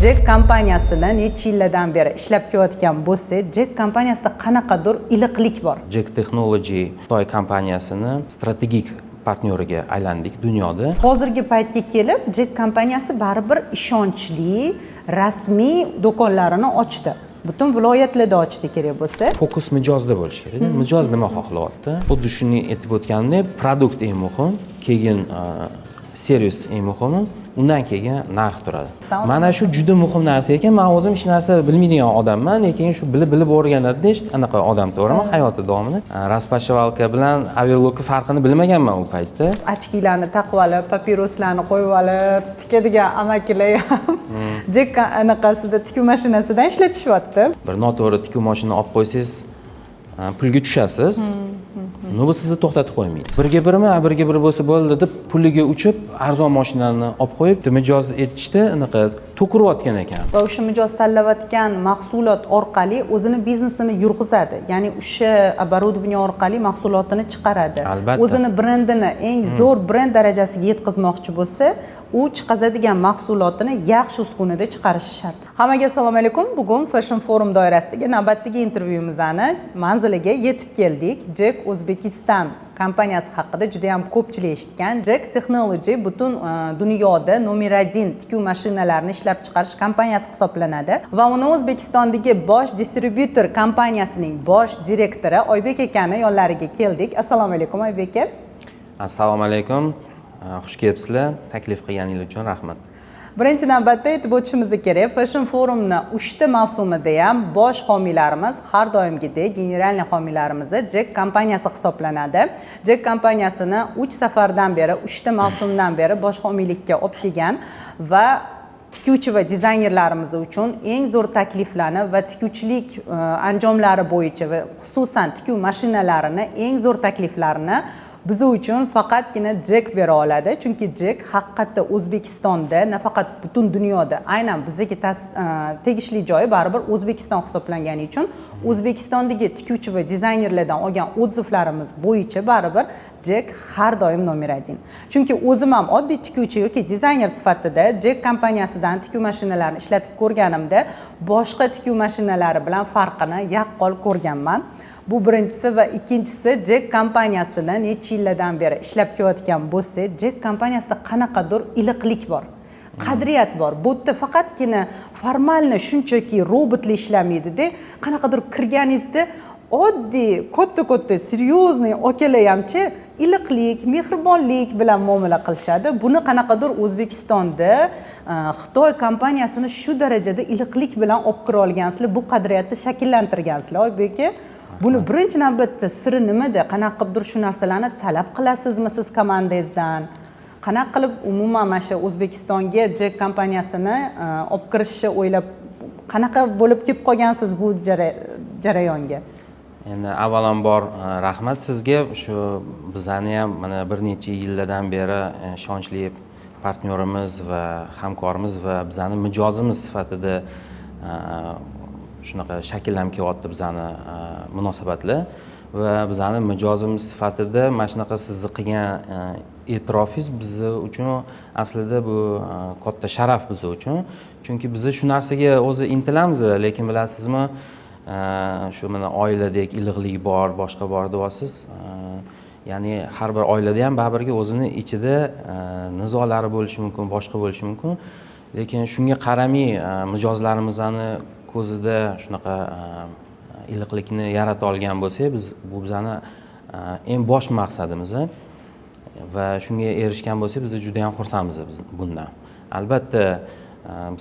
Jack kompaniyasida necha yillardan beri ishlab kelayotgan bo'lsa, Jack kompaniyasida qanaqadir iliqlik bor. Jack Technology Xitoy kompaniyasini strategik partneriga aylandik dunyoda. Hozirgi paytga kelib, Jack kompaniyasi baribir ishonchli, rasmiy do'konlarini ochdi. Butun viloyatlarda ochdi kerak bo'lsa. Fokus mijozda bo'lishi kerak. Mijoz nima xohlayapti? Xuddi shuni aytib o'tganimdek, produkt eng muhim, keyin servis eng muhimi, undan keyin narx turadi. Mana shu juda muhim narsa ekan. Men o'zim hech narsa bilmaydigan odamman, lekin shu bilib o'rganadi anaqa odam to'g'rimi hayoti davomida. Raspashovalka bilan averlokka farqini bilmaganman u paytda. Ochkilarni taqib olib, papiroslarni qo'yib olib, tikadigan amakilar ham Jack anaqasida tikuv mashinasidan ishlatishyapti. Bir noto'g'ri tikuv mashinasini olib qo'ysangiz, pulga tushasiz. Bu sizni to'xtatib qo'ymaydi. Birga bir bo'lsa bo'ldi deb puliga uchib, arzon mashinani olib qo'yib, mijoz etishda anaqa to'kirayotgan ekan. Va o'sha mijoz tanlayotgan mahsulot orqali o'zini biznesini yurg'izadi. Ya'ni o'sha оборудование orqali mahsulotini chiqaradi. O'zini brendini eng zo'r brend darajasiga yetkazmoqchi bo'lsa, u chiqazadigan mahsulotini yaxshi uskunada chiqarishi shart. Hammaga assalomu alaykum. Bugun Fashion Forum doirasidagi navbatdagi intervyuimizni manziliga yetib keldik. Jack O'zbekiston kompaniyasi haqida juda ham ko'pchilik eshitgan. Jack Technology butun dunyoda nomer 1 tikuv mashinalarini ishlab chiqarish kompaniyasi hisoblanadi va uni O'zbekistondagi bosh distributor kompaniyasining bosh direktori Oybek akani yonlariga keldik. Assalomu alaykum Oybek aka. Assalomu alaykum. Xush kelibsizlar. Taklif qilganingiz uchun rahmat. Birinchi navbatda aytib o'tishimiz kerak, Fashion Forumni 3ta mavsumida ham bosh homiylarimiz har doimgidek generalniy homiylarimiz Jack kompaniyasi hisoblanadi. Jack kompaniyasini 3 safardan beri, 3ta mavsumdan beri bosh homiylikka olib kelgan va tikuvchi va dizaynerlarimiz uchun eng zo'r takliflarni va tikuvchilik anjomlari bo'yicha va xususan tikuv mashinalarini eng zo'r takliflarini biz uchun faqatgina Jack bera oladi. Chunki Jack haqiqatda O'zbekistonda, nafaqat butun dunyoda, aynan bizga tegishli joyi baribir O'zbekiston hisoblangani uchun O'zbekistondagi tikuvchi va dizaynerlardan olgan odzivlarimiz bo'yicha baribir Jack har doim nomer 1. Chunki o'zim ham oddiy tikuvchi yoki dizayner sifatida Jack kompaniyasidan tikuv mashinalarini ishlatib ko'rganimda, boshqa tikuv mashinalari bilan farqini yaqqol ko'rganman. Bu birinchisi va ikkinchisi Jack kompaniyasida necha yillardan beri ishlab kelayotgan bo'lsa, Jack kompaniyasida qanaqadir iliqlik bor, qadriyat bor. Bu yerda faqatgina formalni shunchaki robotlar ishlamaydi-da, qanaqadir kirganingizda oddiy, katta, seryozni okalar hamchi iliqlik, mehribonlik bilan muomala qilishadi. Buni qanaqadir O'zbekistonda Xitoy kompaniyasini shu darajada iliqlik bilan olib kira olgansizlar, bu qadriyatni shakllantirgansizlar, Oybek aka. Buni birinchi navbatda siri nimada? Qanaqa qilib shu narsalarni talab qilasizmi siz komandangizdan? Qanaqa qilib umuman mana shu O'zbekistonga Jack kompaniyasini olib kirishni o'ylab, qanaqa bo'lib kelib qolgansiz bu jarayonga? Endi avvalambor rahmat sizga. Shu bizani ham mana bir necha yillardan beri ishonchli partnyorimiz va hamkorimiz va bizani mijozimiz sifatida shunaqa shakllanib kelyapti bizani munosabatlar va bizani mijozimiz sifatida mana shunaqa sizni qilgan e'tirofingiz biz uchun aslida bu katta sharaf biz uchun. Chunki biz shu narsaga o'zi intilamiz, lekin bilasizmi, shu mana oiladek iliqlik bor, boshqa bor deyapsiz. Ya'ni har bir oilada ham baribirga o'zini ichida nizolari bo'lishi mumkin, boshqa bo'lishi mumkin. Lekin shunga qaramay mijozlarimizni ko'zida shunaqa iliqlikni yarata olgan bo'lsak, bu bizani eng bosh maqsadimiz va shunga erishgan bo'lsak, biz juda ham xursandmiz bundan. Albatta,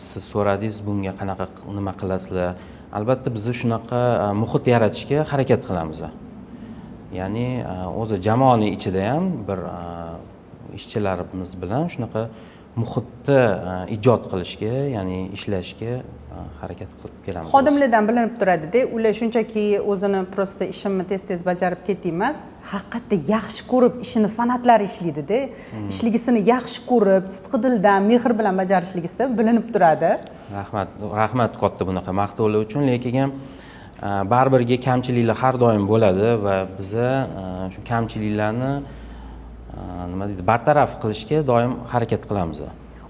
siz so'radingiz, bunga qanaqa nima qilasizlar? Albatta, biz shunaqa muhit yaratishga harakat qilamiz. Ya'ni o'zi jamoaning ichida ham bir ishchilarimiz bilan shunaqa muhitni ijod qilishga, ya'ni ishlashga harakat qilib kelamiz. Xodimlardan bilinib turadi-da, ular shunchaki o'zini prosta ishimni tez bajarib ketdi emas, haqiqatda yaxshi ko'rib ishini fanatlari ishlaydi-da. Ishligisini yaxshi ko'rib, sidqidildan, mehr bilan bajarishligisi bilinib turadi. Rahmat katta bunaqa maqtovlar uchun, lekin baribirga kamchiliklar har doim bo'ladi va biz shu kamchiliklarni nima deydi, bartaraf qilishga doim harakat qilamiz.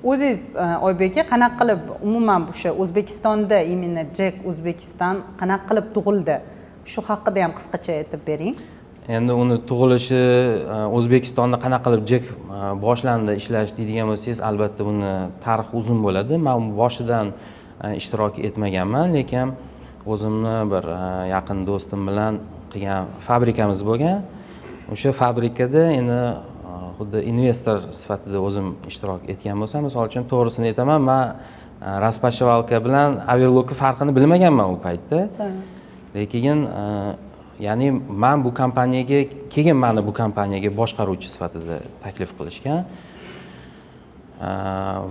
o'zingiz Oybek aka qanaqa qilib umuman o'sha O'zbekistonda именно Jack O'zbekiston qanaqa qilib tug'ildi? Shu haqida ham qisqacha aytib bering. Endi uni tug'ilishi O'zbekistonda qanaqa qilib Jack boshlandi ishlash deydigan bo'lsangiz, albatta buni tarixi uzun bo'ladi. Men boshidan ishtirok etmaganman, lekin o'zimni bir yaqin do'stim bilan qilgan fabrikamiz bo'lgan. O'sha fabrikada endi xuddi investor sifatida o'zim ishtirok etgan bo'lsam, misol uchun to'g'risini aytaman, men распашивалка bilan overlockning farqini bilmaganman u paytda. Lekin ya'ni men bu kompaniyaga keyin meni bu kompaniyaga boshqaruvchi sifatida taklif qilishgan.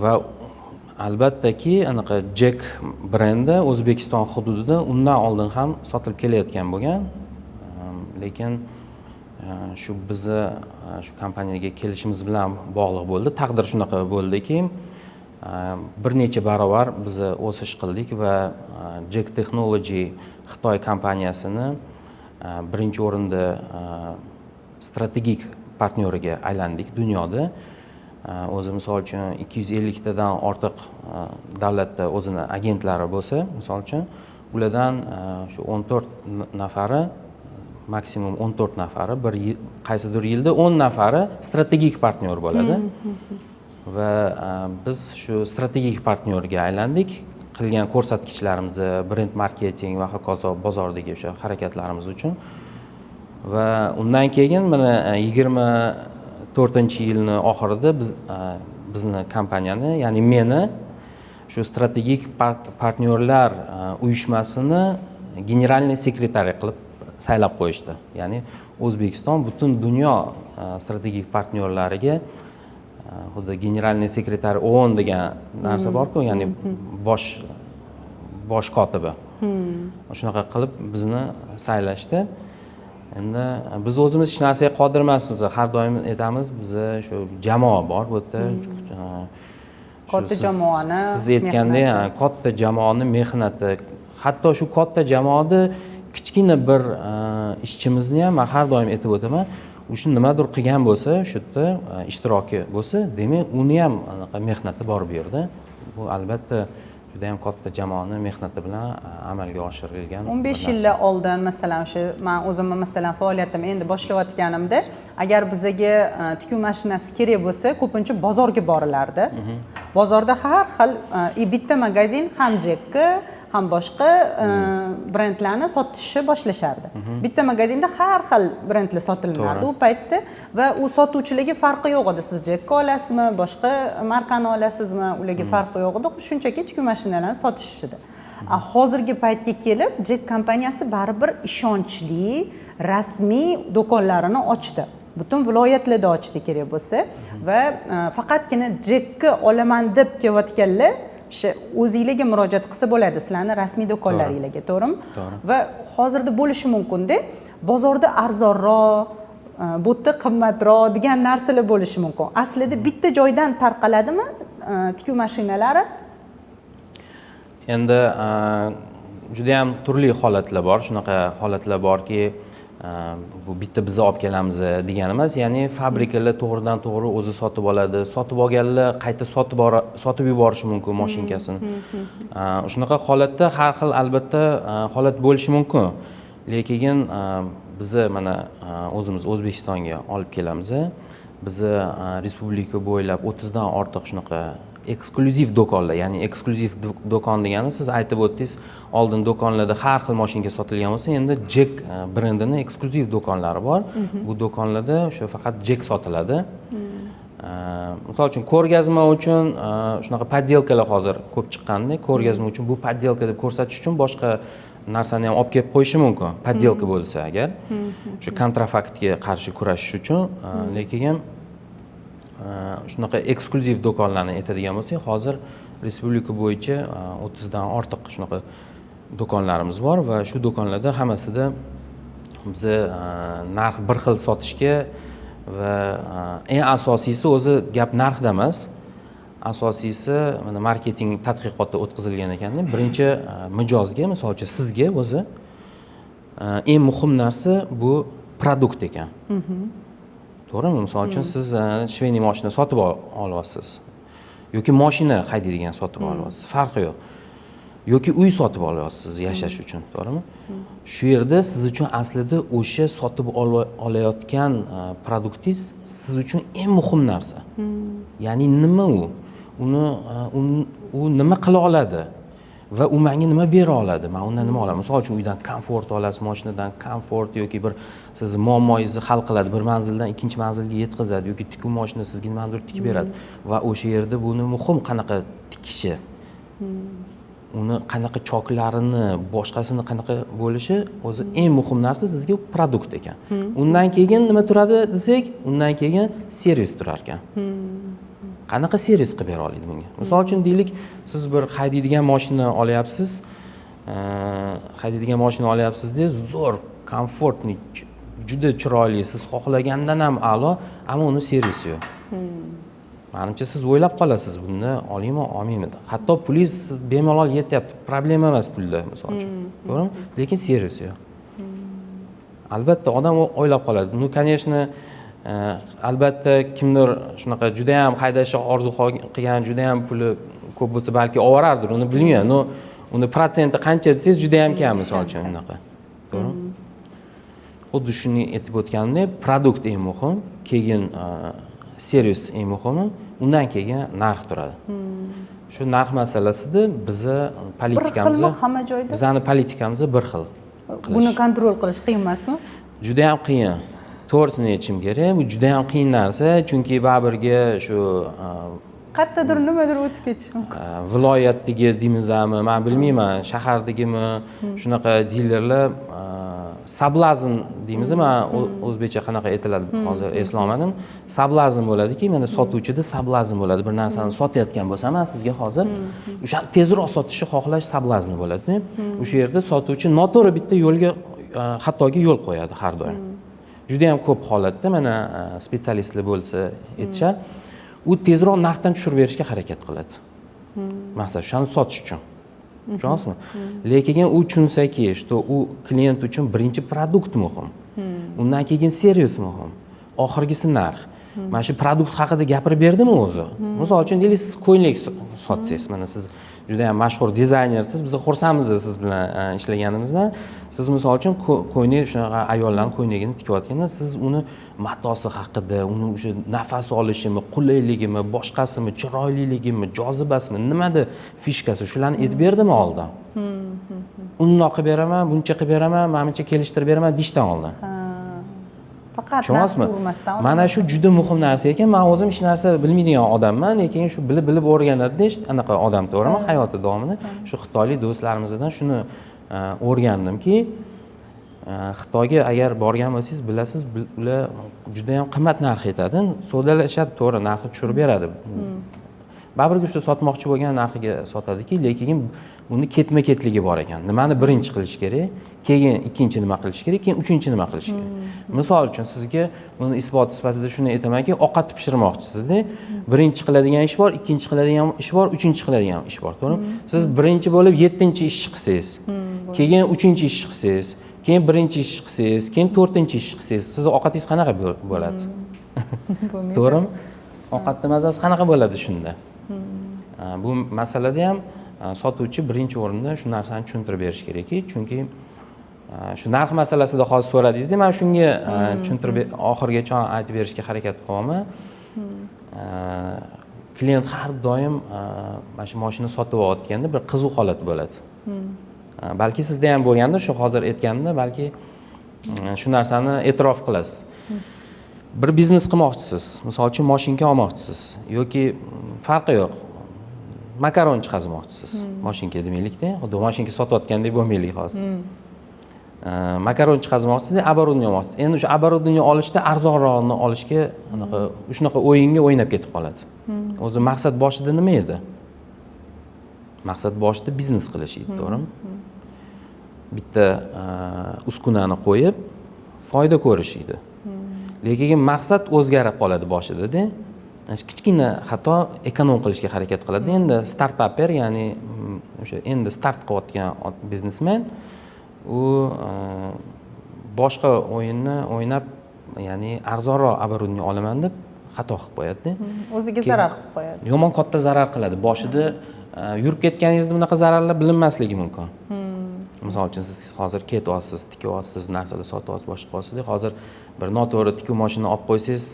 Va albattaki anaqa Jack brendi O'zbekiston hududida undan oldin ham sotilib kelayotgan bo'lgan. Lekin shu bizni shu kompaniyaga kelishimiz bilan bog'liq bo'ldi. Taqdir shunaqa bo'ldiki, bir necha barobar biz o'sish qildik va Jack Technology Xitoy kompaniyasini birinchi o'rinda strategik partneriga aylandik dunyoda. O'zi misol uchun 250 tadan ortiq davlatda o'zini agentlari bo'lsa, misol uchun ulardan shu 14 nafari, maksimum 14 nafari bir qaysidir yilda 10 nafari strategik partner bo'ladi. Va biz shu strategik partnerga aylandik. Qilgan ko'rsatkichlarimizni brend marketing va hokazo bozordagi o'sha harakatlarimiz uchun. Va undan keyin mana 24-yilning oxirida biz bizni kompaniyani, ya'ni meni shu strategik partnerlar uyushmasini generalniy sekretariy qilib saylab qo'yishdi. Ya'ni O'zbekiston butun dunyo strategik partnerlariga xuddi generalniy sekretariy OON degan narsa bor-ku, ya'ni bosh kotibi. Shunaqa qilib bizni saylashdi. Endi biz o'zimiz hech narsaga qodir emasmiz. Har doim aytamiz, bizda shu jamoa bor bu yerda. Katta jamoani, siz aytgandek, katta jamoani mehnati, hatto shu katta jamoada kichkina bir ishchimizni ham men har doim aytib o'taman, o'sha nimadir qilgan bo'lsa, shu yerda ishtiroki bo'lsa, demak, uni ham anaqa mehnati bor bu yerda. Bu albatta juda ham katta jamoani mehnati bilan amalga oshirilgan. 15 yillar oldin masalan o'sha men o'zimni masalan faoliyatimni endi boshlayotganimda, agar bizga tikuv mashinasi kerak bo'lsa, ko'pincha bozorga borilardi. Bozorda har xil bitta magazin ham Jack'ni ham boshqa brendlarni sotishni boshlashardi. Bitta magazinda har xil brendlar sotilardi u paytda va u sotuvchilarga farqi yo'q edi. Siz Jack'ni olasizmi, boshqa markani olasizmi, ularga farqi yo'q edi. Shunchaki tikuv mashinalarini sotishishdi. Hozirgi paytga kelib Jack kompaniyasi baribir ishonchli, rasmiy do'konlarini ochdi. Butun viloyatlarda ochdi kerak bo'lsa va faqatgina Jack'ni olaman deb kelayotganlar o'zingizga murojaat qilsa bo'ladi, sizlarning rasmiy do'konlaringizga, to'g'rimi? Va hozirda bo'lishi mumkin-da, bozorda arzonroq, bu yerda qimmatroq degan narsalar bo'lishi mumkin. Aslida bitta joydan tarqaladimi tikuv mashinalari? Endi juda ham turli holatlar bor. Shunaqa holatlar borki, bu bitta biz olib kelamiz degan emas, ya'ni fabrikalar to'g'ridan to'g'ri o'zi sotib oladi. Sotib olganlar qayta sotib yuborishi mumkin mashinkasini. Shunaqa holatda har xil albatta holat bo'lishi mumkin. Lekin biz mana o'zimiz O'zbekistonga olib kelamiz. Biz respublika bo'ylab 30 dan ortiq shunaqa eksklyuziv do'konlar, ya'ni eksklyuziv do'kon degani siz aytib o'tdingiz, oldin do'konlarda har xil mashinka sotilgan bo'lsa, endi Jack brendining eksklyuziv do'konlari bor. Bu do'konlarda o'sha faqat Jack sotiladi. Misol uchun ko'rgazma uchun shunaqa poddelkalar hozir ko'p chiqqanda, ko'rgazma uchun bu poddelka deb ko'rsatish uchun boshqa narsani ham olib kelib qo'yishi mumkin, poddelka bo'lsa agar. Shu kontrafaktga qarshi kurashish uchun, lekin shunaqa eksklyuziv do'konlarni aytadigan bo'lsak, hozir respublika bo'yicha 30 dan ortiq shunaqa do'konlarimiz bor va shu do'konlarda hammasida biz narx bir xil sotishga va eng asosiysi o'zi gap narxda emas. Asosiysi mana marketing tadqiqoti o'tkazilgan ekanda, birinchi mijozga, misol uchun sizga o'zi eng muhim narsa bu produkt ekan. To'g'rimi? Misol uchun siz shveyniy mashina sotib olyapsiz. yoki mashina haydaydigan sotib olyapsiz, farqi yo'q. Yoki uy sotib olyapsiz yashash uchun, to'g'rimi? Shu yerda siz uchun aslida o'sha sotib olayotgan produktingiz siz uchun eng muhim narsa. Ya'ni nima u? U nima qila oladi va u menga nima bera oladi? Men undan nima olaman? Misol uchun uydan komfort olasiz, mashinadan komfort yoki bir siz muammoingizni hal qiladi, bir manzildan ikkinchi manzilga yetkazadi yoki tikuv mashina sizga nimadir tikib beradi va o'sha yerda buni muhim qanaqa tikishi, uni qanaqa choklarini, boshqasini qanaqa bo'lishi o'zi eng muhim narsa sizga produkt ekan. Undan keyin nima turadi desak, undan keyin servis turar ekan. Qanaqa servis qilib bera oladi bunga? Misol uchun deylik, siz bir haydaydigan mashina olyapsiz, zo'r, komfortni, juda chiroyli, siz xohlagandan ham a'lo, ammo uni servisi yo'q. Menimcha siz o'ylab qolasiz, bunda olaymi, olmaymi? Hatto pulingiz bemalol yetyapti, problema emas pulda, misol uchun. To'g'rimi? Lekin servisi yo'q. Albatta odam o'ylab qoladi. Ну, конечно, albatta kimdir shunaqa juda ham haydashni orzu qilgan, juda ham puli ko'p bo'lsa balki oborardir, uni bilmayman. No, uni protsenti qancha desangiz juda ham kam, misol uchun unaqa. To'g'rimi? Xuddi shuni aytib o'tganimdek, produkt eng muhim, keyin servis eng muhimi, undan keyin narx turadi. Shu narx masalasida bizni politikamizda hamma joyda. Bizning politikamizda bir xil. Buni kontrol qilish qiyin emasmi? Juda ham qiyin. To'g'risini aytishim kerak, bu juda ham qiyin narsa, chunki baribirga shu qayerdadir nimadir o'tib ketishi mumkin. Viloyatdagi deymizmi, men bilmayman, shahardagimi shunaqa dilerlar sablazn deymizmi, men o'zbekcha qanaqa aytiladi hozir eslolmadim. Sablazn bo'ladiki, mana sotuvchida sablazn bo'ladi. Bir narsani sotayotgan bo'lsam, men sizga hozir o'sha tezroq sotishni xohlash sablazn bo'ladi. O'sha yerda sotuvchi noto'g'ri bitta yo'lga, xatoga yo'l qo'yadi har doim. Juda ham ko'p holatda mana spetsialistlar bo'lsa aytishar, u tezroq narxdan tushirib berishga harakat qiladi. Masalan, shuni sotish uchun. Tushunasizmi? Lekin u tushunsaki, что u klient uchun birinchi produkt muhim. Undan keyin servis muhim. Oxirgisi narx. Mana shu produkt haqida gapirib berdimi o'zi? Misol uchun deylik, siz ko'ylak sotsangiz, mana siz juda ham mashhur dizaynersiz, biz xursandmiz siz bilan ishlaganimizdan. Siz misol uchun ko'ylak, shunaqa ayollarning ko'ylagini tikayotganda, siz uni matosi haqida, uni o'sha nafas olishimi, qulayligimi, boshqasimi, chiroyliligimi, jozibasimi, nimada fishkasi, shularni aytib berdimi oldin? Undoq qilib beraman, buncha qilib beraman, menimcha kelishtirib beraman deyishdan oldin. Faqat narx turmasdan. Mana shu juda muhim narsa ekan. Men o'zim hech narsa bilmaydigan odamman, lekin shu bilib o'rganadi, anaqa odam, to'g'rimi? Hayoti davomida shu xitoylik do'stlarimizdan shuni o'rgandimki, Xitoyga agar borgan bo'lsangiz, bilasiz, ular juda ham qimmat narx aytadi. Sodalashadi, to'g'ri, narxni tushirib beradi. Baribir shu sotmoqchi bo'lgan narxiga sotadiki, lekin uni ketma-ketligi bor ekan. Nimani birinchi qilish kerak, keyin ikkinchi nima qilish kerak, keyin uchinchi nima qilish kerak. Misol uchun sizga buni isbot sifatida shuni aytamanki, ovqat pishirmoqchisizda, birinchi qiladigan ish bor, ikkinchi qiladigan ish bor, uchinchi qiladigan ish bor, to'g'rimi? Siz birinchi bo'lib 7-chi ish qilsangiz, keyin 3-chi ish qilsangiz, keyin birinchi ish qilsangiz, keyin 4-chi ish qilsangiz, siz ovqatingiz qanaqa bo'ladi? To'g'rimi? Ovqatning mazasi qanaqa bo'ladi shunda? Bu masalada ham sotuvchi birinchi o'rinda shu narsani tushuntirib berish kerakki, chunki shu narx masalasida hozir so'radingiz-da, men shunga tushuntirib oxirigacha aytib berishga harakat qilaman. Klient har doim mana shu mashina sotib olayotganda bir qiziq holat bo'ladi. Balki sizda ham bo'lgandir, shu hozir aytganimda, balki shu narsani e'tirof qilasiz. Bir biznes qilmoqchisiz, misol uchun mashinka olmoqchisiz yoki farqi yo'q. Makaron chiqazmoqchisiz. Mashinka demaylik-da, xuddi mashinka sotayotgandek bo'lmaylik hozir. Makaron chiqazmoqchisiz, оборудование olmoqchisiz. Endi o'sha оборудование olishda arzonroqni olishga shunaqa o'yinga o'ynab ketib qoladi. O'zi maqsad boshida nima edi? Maqsad boshida biznes qilish edi, to'g'rimi? Bitta uskunani qo'yib foyda ko'rish edi. Lekin maqsad o'zgarib qoladi boshida-da. Kichkina xato ekonom qilishga harakat qiladi. Endi startapper, ya'ni o'sha endi start qilayotgan biznesmen u boshqa o'yinni o'ynab, ya'ni arzonroq оборудование olaman deb xato qilib qo'yadi-da. O'ziga zarar qilib qo'yadi. Yomon katta zarar qiladi. Boshida yurib ketganingizda bunaqa zararlar bilinmasligi mumkin. Misol uchun siz hozir ketyapsiz, tikyapsiz, narsalar sotyapsiz, boshqa qilyapsiz. Hozir bir noto'g'ri tikuv mashinani olib qo'ysangiz,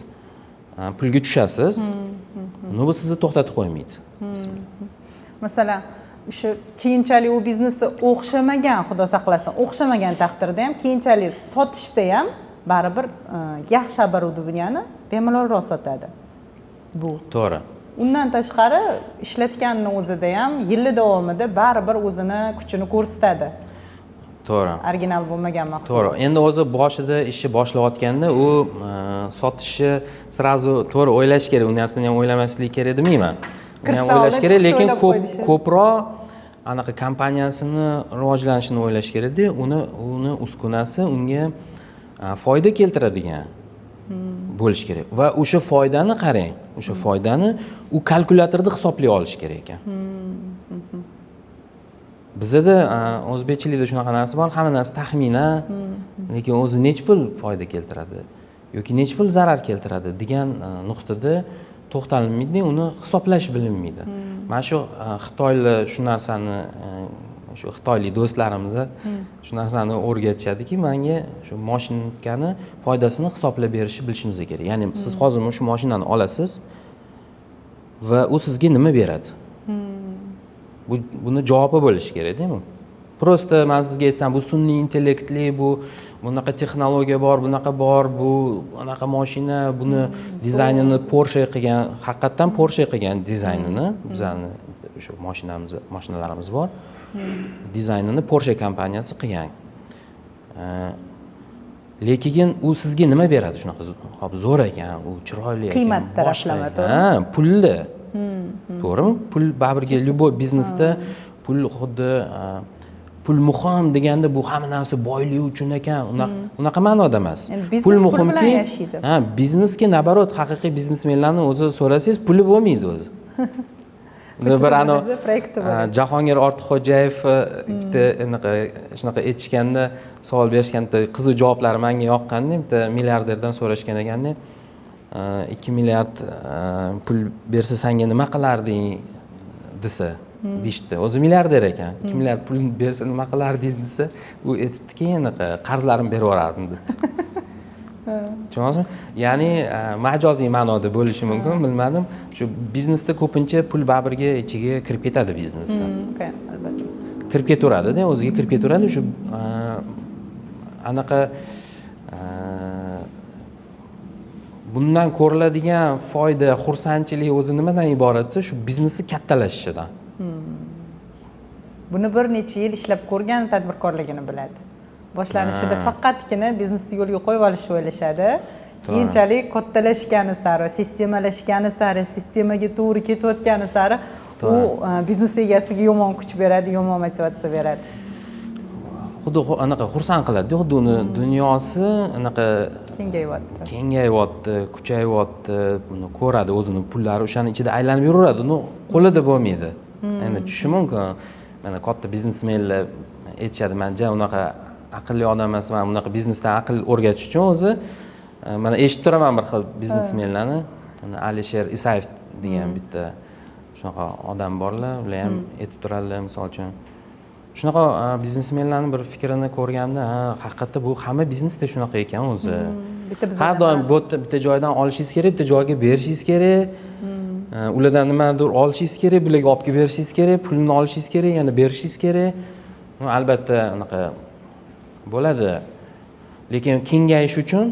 pulga tushasiz. Bu sizni to'xtatib qo'ymaydi. Masalan, o'sha keyinchalik u biznesni o'xshamagan, xudo saqlasin, o'xshamagan taqdirda ham keyinchalik sotishda ham baribir yaxshi оборудованияni bemalolroq sotadi. Bu. To'g'ri. Undan tashqari ishlatganning o'zida ham yillar davomida baribir o'zini kuchini ko'rsatadi. To'g'ri. Original bo'lmagan mahsulot. To'g'ri. Endi o'zi boshida ishni boshlayotganda u sotishi srazu to'g'ri o'ylash kerak. U narsani ham o'ylamaslik kerak demayman. Uni ham o'ylash kerak, lekin ko'proq anaqa kompaniyasini rivojlanishini o'ylash kerak-da, uni uskunasi unga foyda keltiradigan bo'lish kerak. Va o'sha foydani qarang, o'sha foydani u kalkulyatorda hisoblay olish kerak ekan. Bizda o'zbekchilikda shunaqa narsa bor, hamma narsa taxminan, lekin o'zi nech pul foyda keltiradi yoki nech pul zarar keltiradi degan nuqtada to'xtalmaydi, uni hisoblash bilinmaydi. Mana shu xitoylik shu narsani shu xitoylik do'stlarimiz shu narsani o'rgatishadiki, menga shu mashinkani foydasini hisoblab berishni bilishingiz kerak. Ya'ni siz hozir shu mashinani olasiz va u sizga nima beradi? Buni javobi bo'lishi kerak-da. Prosta men sizga aytsam, bu sun'iy intellektli, bunaqa texnologiya bor, bunaqa bor, bu anaqa mashina, buni dizaynini Porsche qilgan, haqiqatan Porsche qilgan dizaynini, bizning o'sha mashinalarimiz bor. Dizaynini Porsche kompaniyasi qilgan. Lekin u sizga nima beradi? Shunaqa hop zo'r ekan, u chiroyli ekan. Qiymat taraflama, to'g'ri? Ha, pulli. To'g'rimi? Pul baribirga любой biznesda pul xuddi pul muhim deganda bu hamma narsa boylik uchun ekan, unaqa ma'noda emas. Pul muhimki, ha, biznesga nabarot haqiqiy biznesmenlarni o'zi so'rasangiz, puli bo'lmaydi o'zi. Bir Jahongir Ortiqxo'jayev bitta shunaqa aytishganda, savol berishganda qiziq javoblari menga yoqqanda, bitta milliarderdan so'rashgan ekanda, 2 milliard pul bersa senga nima qilarding desa, deyishdi. O'zi milliarder ekan. 2 milliard pul bersa nima qilarding desa, u aytibdiki, anaqa qarzlarimni berib yuborardim debdi. Tushundingizmi? Ya'ni majoziy ma'noda bo'lishi mumkin, bilmadim. Shu biznesda ko'pincha pul baribirga ichiga kirib ketadi biznesda. Albatta. Kirib ketaveradi-da, o'ziga kirib ketaveradi. Shu anaqa bundan ko'riladigan foyda, xursandchilik o'zi nimadan iboratsa, shu biznesni kattalashishidan. Buni bir necha yil ishlab ko'rgan tadbirkorligini biladi. Boshlanishida faqatgina biznesni yo'lga qo'yib olishni o'ylashadi. Keyinchalik kattalashgani sari, sistemalashgani sari, sistemaga to'g'ri ketayotgani sari u biznes egasiga yomon kuch beradi, yomon motivatsiya beradi. Xuddi anaqa xursand qiladi, xuddi uni dunyosi anaqa kengayyapti, kuchayyapti, buni ko'radi, o'zini pullari o'shaning ichida aylanib yuraveradi, uni qo'lida bo'lmaydi. Endi tushishi mumkin. Mana katta biznesmenlar aytishadi, men unaqa aqlli odam emasman, bunaqa biznesdan aql o'rgatish uchun o'zi mana eshitib turaman bir xil biznesmenlarni. Alisher Isayev degan bitta shunaqa odam borlar, ular ham aytib turadilar, misol uchun. Shunaqa biznesmenlarning bir fikrini ko'rganda, haqiqatda bu hamma biznesda shunaqa ekan o'zi. Har doim bitta joydan olishingiz kerak, bitta joyga berishingiz kerak. Ulardan nimadir olishingiz kerak, bularga olib kelib berishingiz kerak, pulni olishingiz kerak, yana berishingiz kerak. Albatta unaqa bo'ladi. Lekin kengayish uchun,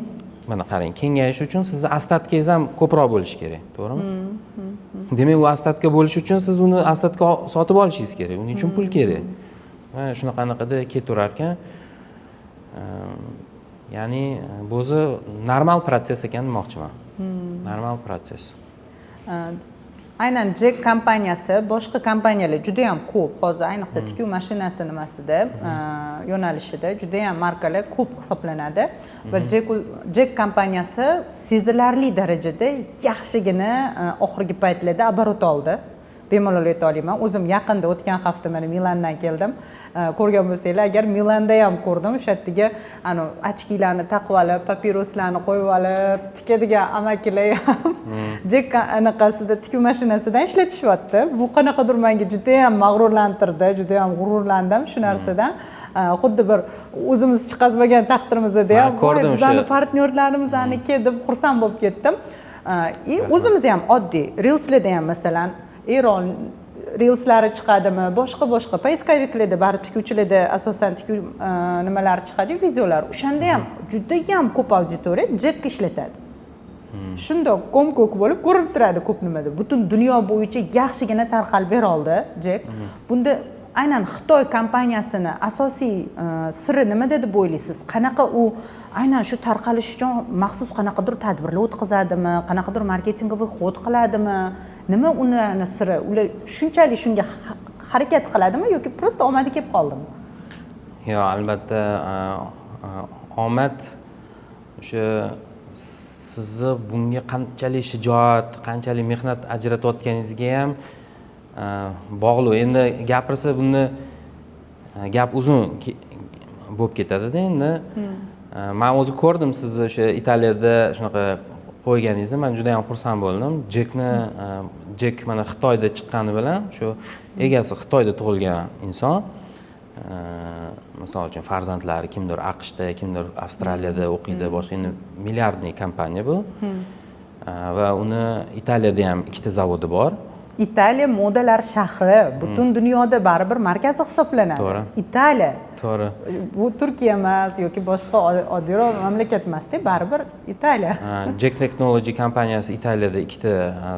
mana qarang, kengayish uchun sizni ostatkangiz ham ko'proq bo'lishi kerak, to'g'rimi? Demak, u ostatka bo'lish uchun siz uni ostatka sotib olishingiz kerak. Uning uchun pul kerak. Mana shunaqada ketaverar ekan. Ya'ni bu o'zi normal protsess ekan demoqchiman. Normal protsess. Aynan Jack kompaniyasi boshqa kompaniyalar juda ham ko'p. Hozir ayniqsa tikuv mashinasi nimasida, yo'nalishida juda ham markalar ko'p hisoblanadi va Jack kompaniyasi sezilarli darajada yaxshigina oxirgi paytlarda оборот oldi. bemalol ayta olaman. O'zim yaqinda o'tgan hafta mana Milandan keldim. Ko'rgan bo'lsanglar, agar Milanda ham ko'rdim, o'sha yerga ochkilarni taqib olib, papiroslarni qo'yib olib, tikadigan amakilar ham Jack anaqasida tikuv mashinasidan ishlatishyapti. Bu qanaqadir menga juda ham mag'rurlantirdi, juda ham g'ururlandim shu narsadan. Xuddi bir o'zimiz chiqazmagan taqdirimizda ham bizning partnyorlarimizaniki deb xursand bo'lib ketdim. O'zimiz ham oddiy Reels'larda ham masalan Eron Reelslari chiqadimi, boshqa poiskoviklarda baribir tikuvchilarda asosan tikuv nimalari chiqadi, videolar. O'shanda ham juda ham ko'p auditoriya Jack ishlatadi. Shundoq ko'm-ko'k bo'lib ko'rinib turadi ko'p nimada. Butun dunyo bo'yicha yaxshigina tarqalib bera oldi Jack. Bunda aynan Xitoy kompaniyasini asosiy siri nimada deb o'ylaysiz? Qanaqa u aynan shu tarqalish uchun maxsus qanaqadir tadbirlar o'tkazadimi, qanaqadir marketingoviy xod qiladimi? Nima ularning siri? Ular shunchalik shunga harakat qiladimi yoki prosta omadi kelib qoldimi? Yo'q, albatta omad o'sha sizni bunga qanchalik shijoat, qanchalik mehnat ajratayotganingizga ham bog'liq. Endi gapirsa buni gap uzun bo'lib ketadi-da endi. Men o'zi ko'rdim sizni o'sha Italiyada shunaqa qo'yganingizni, men juda ham xursand bo'ldim. Jack mana Xitoyda chiqqani bilan, shu egasi Xitoyda tug'ilgan inson, misol uchun farzandlari kimdir AQShda, kimdir Avstraliyada o'qiydi, boshqa endi milliardniy kompaniya bu. Va uni Italiyada ham ikkita zavodi bor. Italiya modalar shahri, butun dunyoda baribir markazi hisoblanadi. To'g'ri. Italiya. To'g'ri. Bu Turkiya emas yoki boshqa oddiyroq mamlakat emas-da, baribir Italiya. Jack Technology kompaniyasi Italiyada ikkita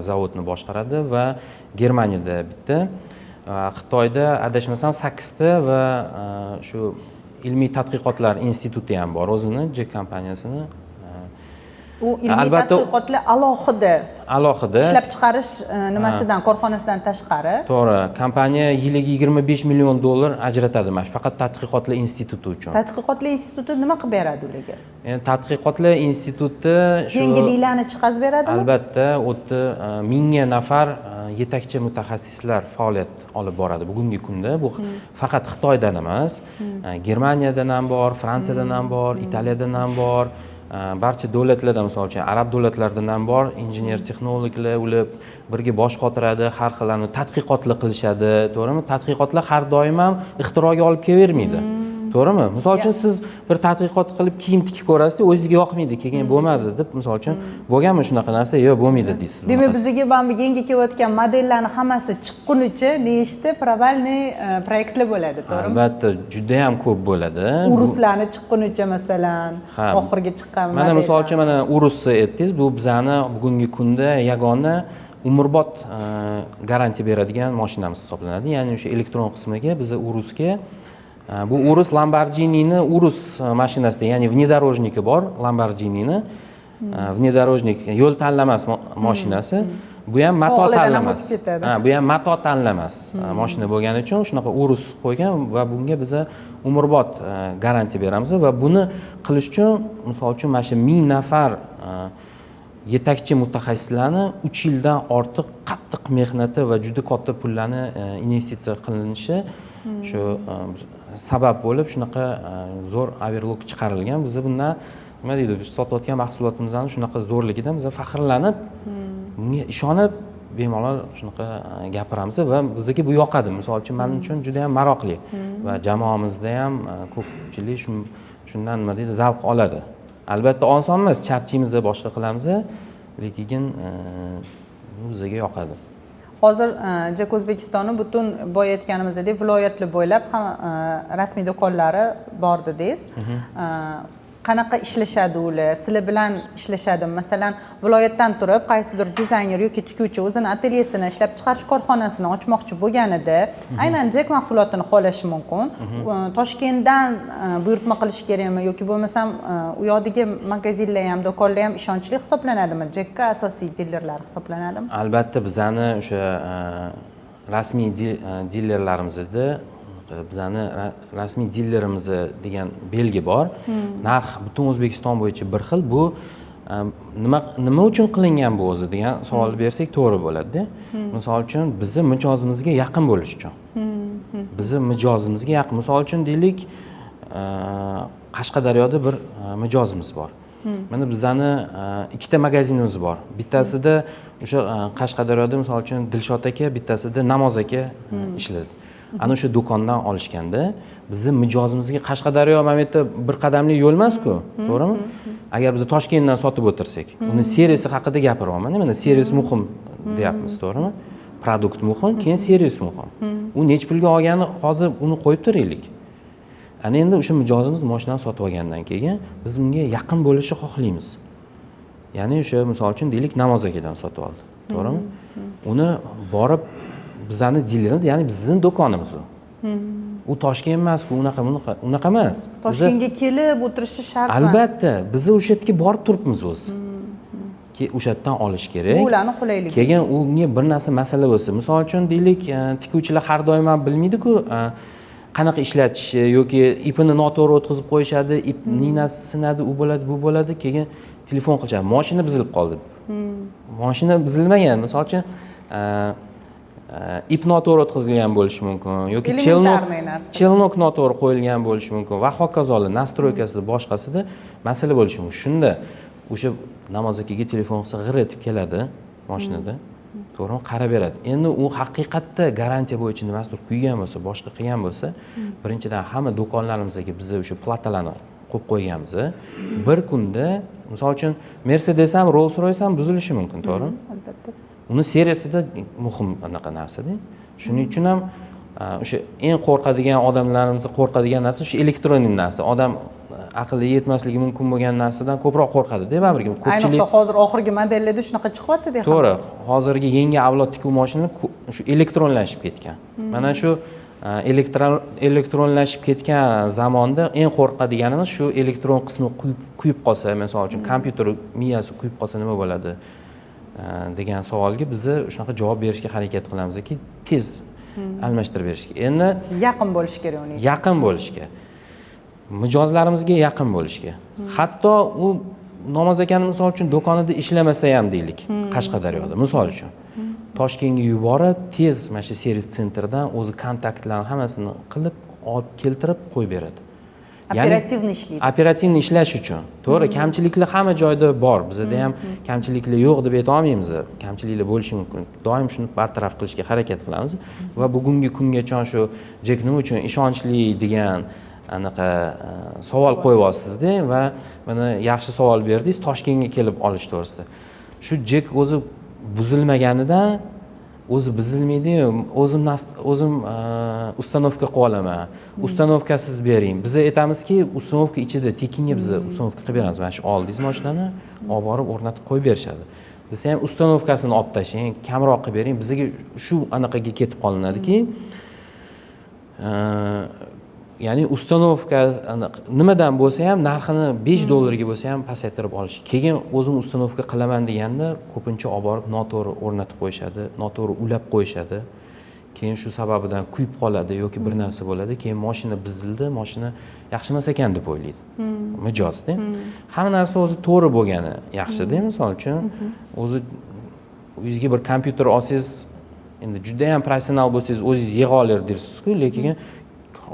zavodni boshqaradi va Germaniyada bitta. Xitoyda adashmasam 8 ta va shu ilmiy tadqiqotlar instituti ham bor o'zini Jack kompaniyasini. U ilmiy tadqiqotlar alohida ishlab chiqarish nimasidan, korxonasidan tashqari. To'g'ri, kompaniya yiliga 25 million dollar ajratadi mana faqat tadqiqotlar instituti uchun. Tadqiqotlar instituti nima qilib beradi ularga? Endi tadqiqotlar instituti shu yangiliklarni chiqazib beradimi? Albatta, u yerda 1000 ga nafar yetakchi mutaxassislar faoliyat olib boradi bugungi kunda. Bu faqat Xitoydan emas, Germaniyadan ham bor, Fransiyadan ham bor, Italiyadan ham bor. Barcha davlatlarda, misol uchun arab davlatlaridan ham bor injener texnologlar, ular birga bosh qotiradi, har xil tadqiqotlar qilishadi, to'g'rimi? Tadqiqotlar har doim ham ixtiroga olib kelavermaydi. To'g'rimi? Misol uchun siz bir tadqiqot qilib kiyim tikib ko'rasiz, o'zingizga yoqmaydi, keyin bo'lmadi deb, misol uchun bo'lganmi shunaqa narsa? Yo'q, bo'lmaydi deysiz. Demak, bizga mana yangi kelayotgan modellarning hammasi chiqqunicha nechta provalniy proyektlar bo'ladi, to'g'rimi? Albatta, juda ham ko'p bo'ladi. Uruslarni chiqqunicha masalan, oxirgi chiqqan model. Mana misol uchun mana urusni aytdingiz, bu bizani bugungi kunda yagona umrbod garantiya beradigan mashinamiz hisoblanadi. Ya'ni o'sha elektron qismiga biz urusga bu Urus Lamborghini'ni Urus mashinasida, ya'ni внедорожники bor, Lamborghini'ni внедорожник yo'l tanlamas mashinasi. Bu ham mato tanlamas. Bu ham mato tanlamas mashina bo'lgani uchun shunaqa Urus qo'ygan va bunga biz umrbod garantiya beramiz va buni qilish uchun misol uchun mana shu 1000 nafar yetakchi mutaxassislarni 3 yildan ortiq qattiq mehnati va juda katta pullarni investitsiya qilinishi shu sabab bo'lib shunaqa zo'r overlock chiqarilgan. Biz bundan nima deydi, biz sotayotgan mahsulotimizni shunaqa zo'rligidan biz faxrlanib, bunga ishonib bemalol shunaqa gapiramiz va bizga bu yoqadi. Misol uchun men uchun juda ham maroqli va jamoamizda ham ko'pchilik shundan nima deydi, zavq oladi. Albatta oson emas, charchaymiz, boshqa qilamiz, lekin bizga yoqadi. Hozir Jack O'zbekistonni butun boya aytganimizdek viloyatlar bo'ylab ham rasmiy do'konlari bor dedingiz. Qanaqa ishlashadi ular? Sizlar bilan ishlashadimi? Masalan, viloyatdan turib qaysidir dizayner yoki tikuvchi o'zini atelyesini ishlab chiqarish korxonasini ochmoqchi bo'lganida, aynan Jack mahsulotini xohlashi mumkin. Toshkentdan buyurtma qilish kerakmi yoki bo'lmasam u yoqdagi magazinlar ham, do'konlar ham ishonchli hisoblanadimi? Jackka asosiy dilerlar hisoblanadimi? Albatta, bizani o'sha rasmiy dilerlarimizda bizani rasmiy dilerimiz degan belgi bor. Narx butun O'zbekiston bo'yicha bir xil. Bu nima uchun qilingan bu o'zi degan savol bersak to'g'ri bo'ladida. Misol uchun bizni mijozimizga yaqin bo'lish uchun. Bizni mijozimizga yaqin. Misol uchun deylik, Qashqadaryoda bir mijozimiz bor. Mana bizani ikkita magazinimiz bor. Bittasida o'sha Qashqadaryoda misol uchun Dilshod aka, bittasida Namoz aka ishlaydi. Ana o'sha do'kondan olishganda bizni mijozimizga Qashqadaryo mana bu yerda bir qadamli yo'l emas-ku, to'g'rimi? Agar biz Toshkentdan sotib o'tirsak, uni servisi haqida gapiryapman. Mana servis muhim deyapmiz, to'g'rimi? Produkt muhim, keyin servis muhim. U nech pulga olgani hozir uni qo'yib turaylik. Ana endi o'sha mijozimiz mashinani sotib olgandan keyin biz unga yaqin bo'lishni xohlaymiz. Ya'ni o'sha misol uchun deylik Namoz akadan sotib oldi, to'g'rimi? Uni borib bizani dilerimiz, ya'ni bizning do'konimiz u. U Toshkent emas-ku, unaqa emas. Toshkentga kelib o'tirishi shart emas. Albatta, biz o'sha yerga borib turibmiz o'zi. O'sha yerdan olish kerak. Bu ularning qulayligi. Keyin unga bir narsa masala bo'lsa, misol uchun deylik, tikuvchilar har doim ham bilmaydi-ku, qanaqa ishlatishi yoki ipini noto'g'ri o'tkazib qo'yishadi, ip ninasi sinadi, u bo'ladi, bu bo'ladi, keyin telefon qilishadi. Mashina buzilib qoldi. Mashina buzilmagan, misol uchun ip noto'g'ri o'tkazilgan bo'lishi mumkin yoki chelnok noto'g'ri qo'yilgan bo'lishi mumkin va hokazolar nastroykasida boshqasida masala bo'lishi mumkin. Shunda o'sha Namoz akaga telefon qilsa g'ir etib keladi mashinada. To'g'rimi? Qarab beradi. Endi u haqiqatda garantiya bo'yicha nimasidir kuygan bo'lsa, boshqa qilgan bo'lsa, birinchidan hamma do'konlarimizga biz o'sha platalarni qo'yib qo'yganmiz. Bir kunda, misol uchun Mercedes ham, Rolls-Royce ham buzilishi mumkin, to'g'rimi? Albatta. Uni seriyasida muhim anaqa narsa-da. Shuning uchun ham o'sha eng qo'rqadigan odamlarimiz qo'rqadigan narsa shu elektronik narsa. Odam aqli yetmasligi mumkin bo'lgan narsadan ko'proq qo'rqadi-da, baribir. Ayniqsa hozir oxirgi modellarda shunaqa chiqyapti-da. To'g'ri. Hozirgi yangi avlod tikuv mashinalar shu elektronlashib ketgan. Mana shu elektronlashib ketgan zamonda eng qo'rqadiganimiz shu elektron qismi kuyib qolsa, masalan uchun kompyuter miyasi kuyib qolsa nima bo'ladi degan savolga biz shunaqa javob berishga harakat qilamizki, tez almashtirib berishga. Endi yaqin bo'lish kerak uning. Yaqin bo'lishga. Mijozlarimizga yaqin bo'lishga. Hatto u Namoz akani misol uchun do'konida ishlamasa ham deylik, Qashqadaryoda misol uchun. Toshkentga yuborib, tez mana shu servis sentrdan o'zi kontaktlarni hammasini qilib, olib keltirib qo'yib beradi. Operativni ishlaydi. Operativni ishlash uchun. To'g'ri, kamchiliklar hamma joyda bor. Bizda ham kamchiliklar yo'q deb ayta olmaymiz. Kamchiliklar bo'lishi mumkin. Doim shuni bartaraf qilishga harakat qilamiz va bugungi kungacha shu Jack nima uchun ishonchli degan anaqa savol qo'yyapsiz-da va mana yaxshi savol berdingiz, Toshkentga kelib olish to'g'risida. Shu Jack o'zi buzilmaganidan o'zi buzilmaydi, o'zim ustanovka qilib olaman. Ustanovkasiz bering. Biz aytamizki, ustanovka ichida tekinga biz ustanovka qilib beramiz. Mana shu oldingiz mashinani olib borib o'rnatib qo'yib berishadi. Biz ham ustanovkasini olib tashlang, kamroq qilib bering. Bizga shu anaqaga ketib qolinadiki, ya'ni ustanovka nimadan bo'lsa ham narxini $5 bo'lsa ham pasaytirib olish. Keyin o'zim ustanovka qilaman deganda ko'pincha olib borib noto'g'ri o'rnatib qo'yishadi, noto'g'ri ulab qo'yishadi. Keyin shu sababidan kuyib qoladi yoki bir narsa bo'ladi. Keyin mashina buzildi, mashina yaxshi emas ekan deb o'ylaydi. Mijozda. Hamma narsa o'zi to'g'ri bo'lgani yaxshi-da, misol uchun o'zi o'zingizga bir kompyuter olsangiz, endi juda ham professional bo'lsangiz, o'zingiz yig'a olasiz-ku, lekin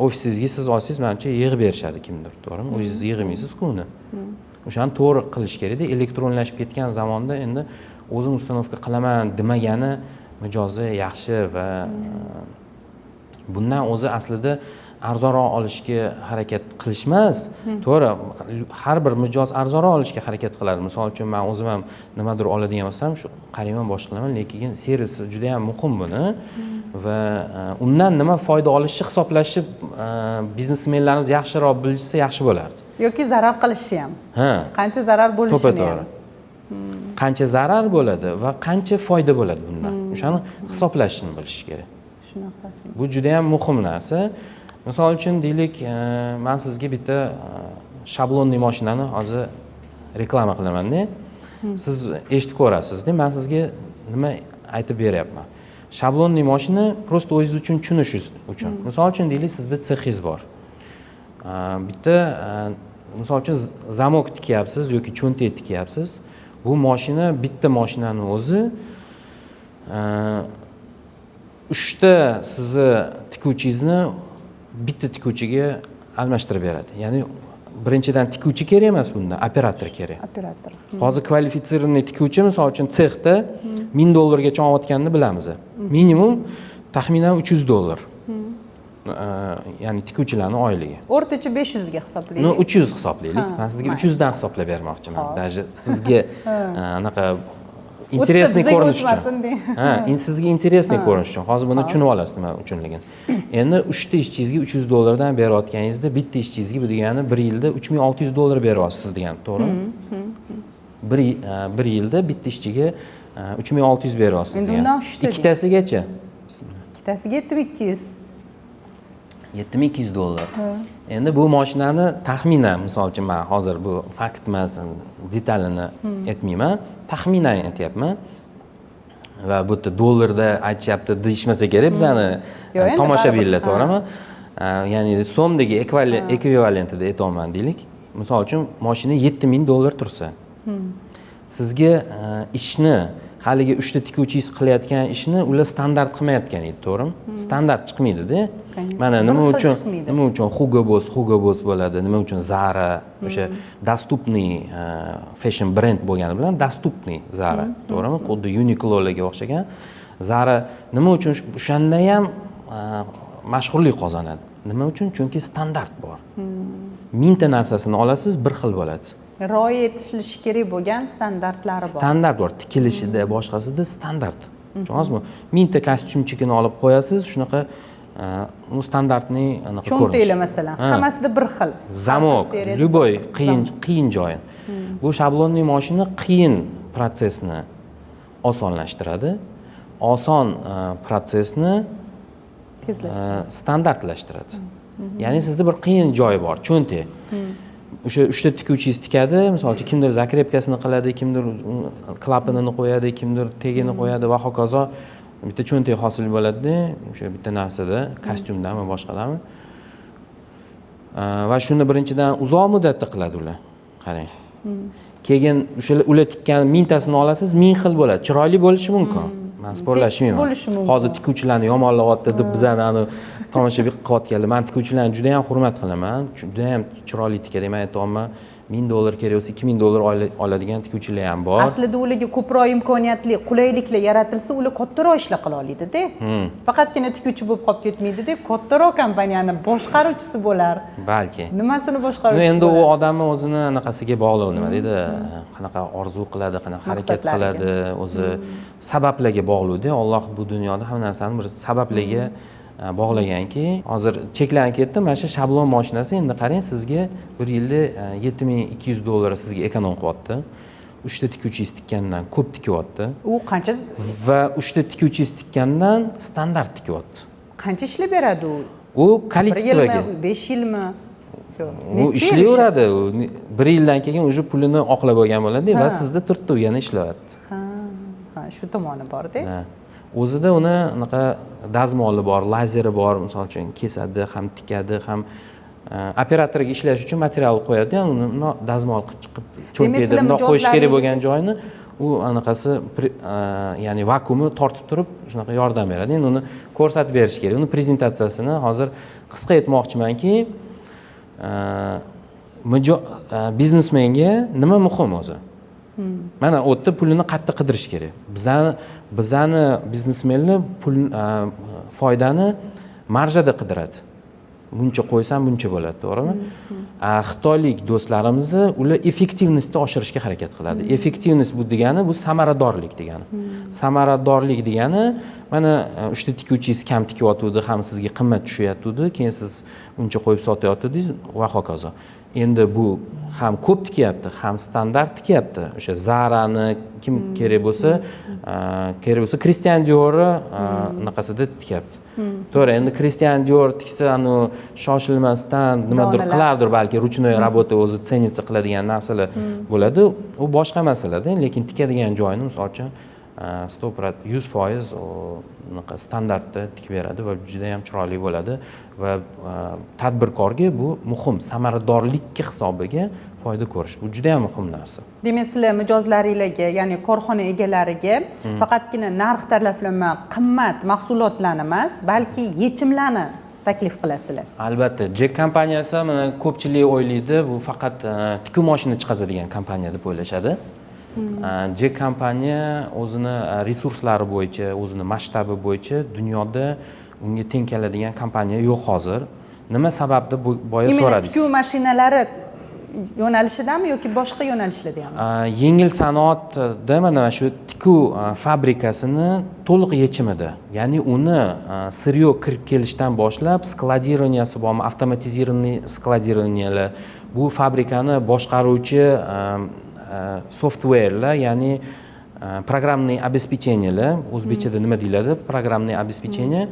ofisingizga siz olsangiz, menimcha yig'ib berishadi kimdir, to'g'rimi? O'zingiz yig'maysiz-ku uni. O'shani to'g'ri qilish kerak-da. Elektronlashib ketgan zamonda endi o'zim ustanovka qilaman demagani mijozi yaxshi va bundan o'zi aslida arzonroq olishga harakat qilishmas. To'g'ri, har bir mijoz arzonroq olishga harakat qiladi. Misol uchun men o'zim ham nimadir oladigan bo'lsam, shu qarayman, boshqa qilaman, lekin servisi juda ham muhim buni va undan nima foyda olishni hisoblashib biznesmenlarimiz yaxshiroq bilsa yaxshi bo'lardi. Yoki zarar qilishi ham. Ha. Qancha zarar bo'lishini ham. Qancha zarar bo'ladi va qancha foyda bo'ladi bundan. O'shani hisoblashni bilish kerak. Shunaqa. Bu juda ham muhim narsa. Misol uchun deylik, men sizga bitta shablonli mashinani hozir reklama qilaman-da. Siz eshitib ko'rasiz-da, men sizga nima aytib beryapman. Shablonli mashina prosta o'zingiz uchun tushunish uchun. Misol uchun deylik, sizda sexingiz bor. Bitta misol uchun zamok tikyapsiz yoki cho'ntak tikyapsiz, bu mashina bitta mashinani o'zi 3ta sizni tikuvchingizni bitta tikuvchiga almashtirib beradi. Ya'ni birinchidan tikuvchi kerak emas bunda, operator kerak. Operator. Hozir kvalifitsirованный tikuvchi misol uchun sexda $1000 gacha olayotganini bilamiz. Minimum taxminan $300. Ya'ni tikuvchilarning oyligi. O'rtacha 500 ga hisoblaylik. No 300 hisoblaylik. Men sizga 300 dan hisoblab bermoqchiman. Даже sizga anaqa интересный ko'rinish uchun. Ha, sizga интересный ko'rinish uchun. Hozir buni tushunib olasiz nima uchunligini. Endi 3 ta ishchingizga $300 dan berayotganingizda bitta ishchingizga bu degani 1 yilda $3600 beryapsiz degani, to'g'rimi? Bir yilda bitta ishchiga 3600 beryapsiz degani. Endi undan 3 ta. Ikkitasigacha. Ikkitasiga 7200. $7200. Endi bu mashinani taxminan, misol uchun men hozir bu fakt emas, detalini aytmayman, taxminan aytyapman. Va bu yerda dollarda aytishyapti deyishmasa kerak bizani tomoshabinlar, to'g'rimi? Ya'ni so'mdagi ekvivalentida aytolman deylik. Misol uchun mashina $7000 tursa, sizga ishni haligi 3 ta tikuvchingiz qilayotgan ishni ular standart qilmayotgan edi, to'g'rimi? Standart chiqmaydi-da. Mana nima uchun Hugo Boss bo'ladi, nima uchun Zara o'sha dostupniy fashion brend bo'lgani bilan dostupniy Zara, to'g'rimi? Xuddi Uniqlo'larga o'xshagan Zara nima uchun o'shanda ham mashhurlik qozonadi? Nima uchun? Chunki standart bor. 1000 ta narsasini olasiz, bir xil bo'ladi. Rioya etilishi kerak bo'lgan standartlari bor. Standart bor, tikilishida, boshqasida standart. Tushunasizmi? 1000 ta kostyumchikini olib qo'yasiz, shunaqa standartniy anaqa ko'rinish. Cho'ntaklar masalan, hammasida bir xil. Zamok, любой qiyin joyi. Bu shablonli mashina qiyin protsessni osonlashtiradi. Oson protsessni standartlashtiradi. Ya'ni sizda bir qiyin joyi bor, cho'ntak. O'sha 3 ta tikuvchingiz tikadi, misol uchun kimdir zakrepkasini qiladi, kimdir klapanini qo'yadi, kimdir tegini qo'yadi va hokazo. Bitta cho'ntak hosil bo'ladi-da, o'sha bitta narsada, kostyumdami, boshqalarmi. Va shuni birinchidan uzoq muddatda qiladi ular. Qarang. Keyin o'shalar ular tikkan 1000 tasini olasiz, 1000 xil bo'ladi. Chiroyli bo'lishi mumkin. Men sporlashmayman. Hozir tikuvchilarni yomonlayapti deb bizani tomoshabin qilayotganlar. Men tikuvchilarni juda ham hurmat qilaman. Juda ham chiroyli tikadi. Men aytayapman, $1000 kerak bo'lsa $2000 oladigan tikuvchilar ham bor. Aslida ularga ko'proq imkoniyatli, qulayliklar yaratilsa, ular kattaroq ishlar qila oladi-da. Faqatgina tikuvchi bo'lib qolib ketmaydi-da, kattaroq kompaniyani boshqaruvchisi bo'lar. Balki. Nimasini boshqaruvchisi? Endi u odamni o'zini anaqasiga bog'liq, nima deydi, qanaqa orzu qiladi, qanaqa harakat qiladi, o'zi sabablarga bog'liq-da. Alloh bu dunyoda hamma narsani bir sabablarga bog'laganki, hozir cheklanib ketdi. Mana shu shablon mashinasi endi qarang, sizga 1 yilda $7200 sizga ekonom qilyapti. 3 ta tikuvchingiz tikkandan ko'p tikyapti. U qancha? Va 3 ta tikuvchingiz tikkandan standart tikyapti. Qancha ishlab beradi u? U kollektsionaga 5 yilmi? U ishlayveradi. 1 yildan keyin o'sha pulini oqlab olgan bo'ladi va sizda turibdi, u yana ishlayapti. Ha, shu tomoni bor-da. O'zida uni anaqa dazmoli bor, lazeri bor, misol uchun kesadi, ham tikadi, ham operatorga ishlash uchun material qo'yadi, uni dazmol qilib chiqib cho'ntakda bundoq qo'yish kerak bo'lgan joyini u anaqasi ya'ni vakuumi tortib turib shunaqa yordam beradi. Endi uni ko'rsatib berish kerak. Uni prezentatsiyasini hozir qisqa aytmoqchimanki, biznesmenga nima muhim o'zi? Mana u yerda pulini qayerda qidirish kerak. Bizani biznesmenlar pul foydani marjada qidiradi. Buncha qo'ysam buncha bo'ladi, to'g'rimi? Xitoylik do'stlarimizni ular effektivnostni oshirishga harakat qiladi. Effektivnost bu degani bu samaradorlik degani. Samaradorlik degani mana 3 ta tikuvchingiz kam tikyotgandi, ham sizga qimmat tushyapti, keyin siz uncha qo'yib sotayotdingiz va hokazo. Endi bu ham ko'p tikyapti, ham standart tikyapti. O'sha Zara'ni kim kerak bo'lsa, Christian Dior'ni anaqasida tikyapti. To'g'ri, endi Christian Dior tiksa, shoshilmasdan nimadir qilardir, balki ruchnoy работа o'zi tsenitsa qiladigan narsalar bo'ladi. U boshqa masala-da, lekin tikadigan joyini, misol uchun, 100% unaqa standartda tikib beradi va juda ham chiroyli bo'ladi va tadbirkorga bu muhim, samaradorlikka hisobiga foyda ko'rish bu juda ham muhim narsa. Demak, sizlar mijozlaringizga, ya'ni korxona egalariga faqatgina narx tanlama qimmat mahsulotlarni emas, balki yechimlarni taklif qilasizlar. Albatta, Jack kompaniyasi mana ko'pchilik o'ylaydi, bu faqat tikuv mashina chiqazadigan kompaniya deb o'ylashadi. Jack kompaniya o'zini resurslari bo'yicha, o'zini masshtabi bo'yicha dunyoda unga teng keladigan kompaniya yo'q hozir. Nima sababda boya so'radingiz? Tikuv mashinalari yo'nalishidami yoki boshqa yo'nalishlarda ham? Yengil sanoatda mana shu tikuv fabrikasini to'liq yechimida, ya'ni uni siryo kirib kelishdan boshlab skladirovaniyasi bormi, avtomatizirованный skladirованиялар, bu fabrikani boshqaruvchi softwarelar, ya'ni programmniy обеспечениялар, o'zbekchada nima deyiladi? Programmniy обеспечение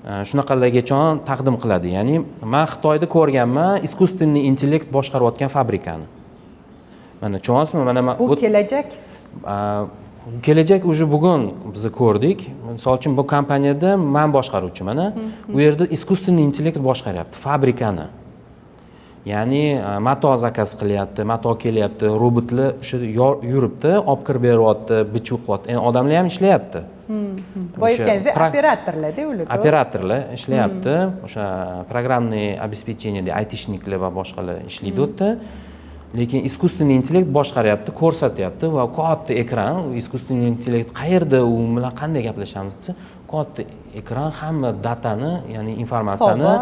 shunaqalargacha taqdim qiladi. Ya'ni men Xitoyda ko'rganman, искусственный intellekt boshqarayotgan fabrikani. Mana tushunyapsizmi? Mana bu kelajak. Kelajak уже bugun biz ko'rdik. Misol uchun bu kompaniyada men boshqaruvchiman. U yerda искусственный intellekt boshqaryapti fabrikani. Ya'ni mato zakaz qilyapti, mato kelyapti, robotlar o'sha yuribdi, olib kirib beryapti, bichib qo'yapti. Endi odamlar ham ishlayapti. Bo'yatganingizda operatorlar-da ular. Operatorlar ishlayapti. O'sha programmniy обеспечениеda aytishniklar va boshqalar ishlaydi u yerda. Lekin искусственный intellekt boshqaryapti, ko'rsatyapti va katta ekran, искусственный intellekt qayerda, u bilan qanday gaplashamiz desa, katta ekran hamma datani, ya'ni informatsiyani,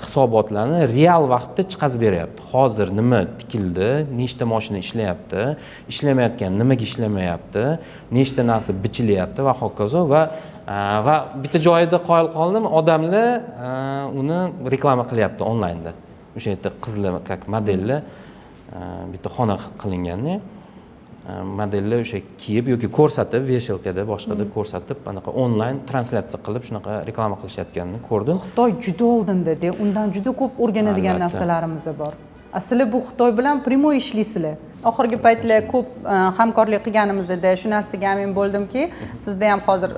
hisobotlarni real vaqtda chiqazib beryapti. Hozir nima tikildi, nechta mashina ishlayapti, ishlamayotgan nimaga ishlamayapti, nechta narsa bichilyapti va hokazo va bitta joyida qoyil qoldim, odamlar uni reklama qilyapti onlaynda. O'sha yerda qizlar как modellar bitta xona qilinganda modellar o'sha kiyib yoki ko'rsatib, veshelkada boshqada ko'rsatib, anaqa onlayn translyatsiya qilib shunaqa reklama qilishayotganini ko'rdim. Xitoy juda oldinda-da, undan juda ko'p o'rganadigan narsalarimiz bor. Sizlar bu Xitoy bilan primoy ishlaysizlar. Oxirgi paytlar ko'p hamkorlik qilganimizda shu narsaga amin bo'ldimki, sizda ham hozir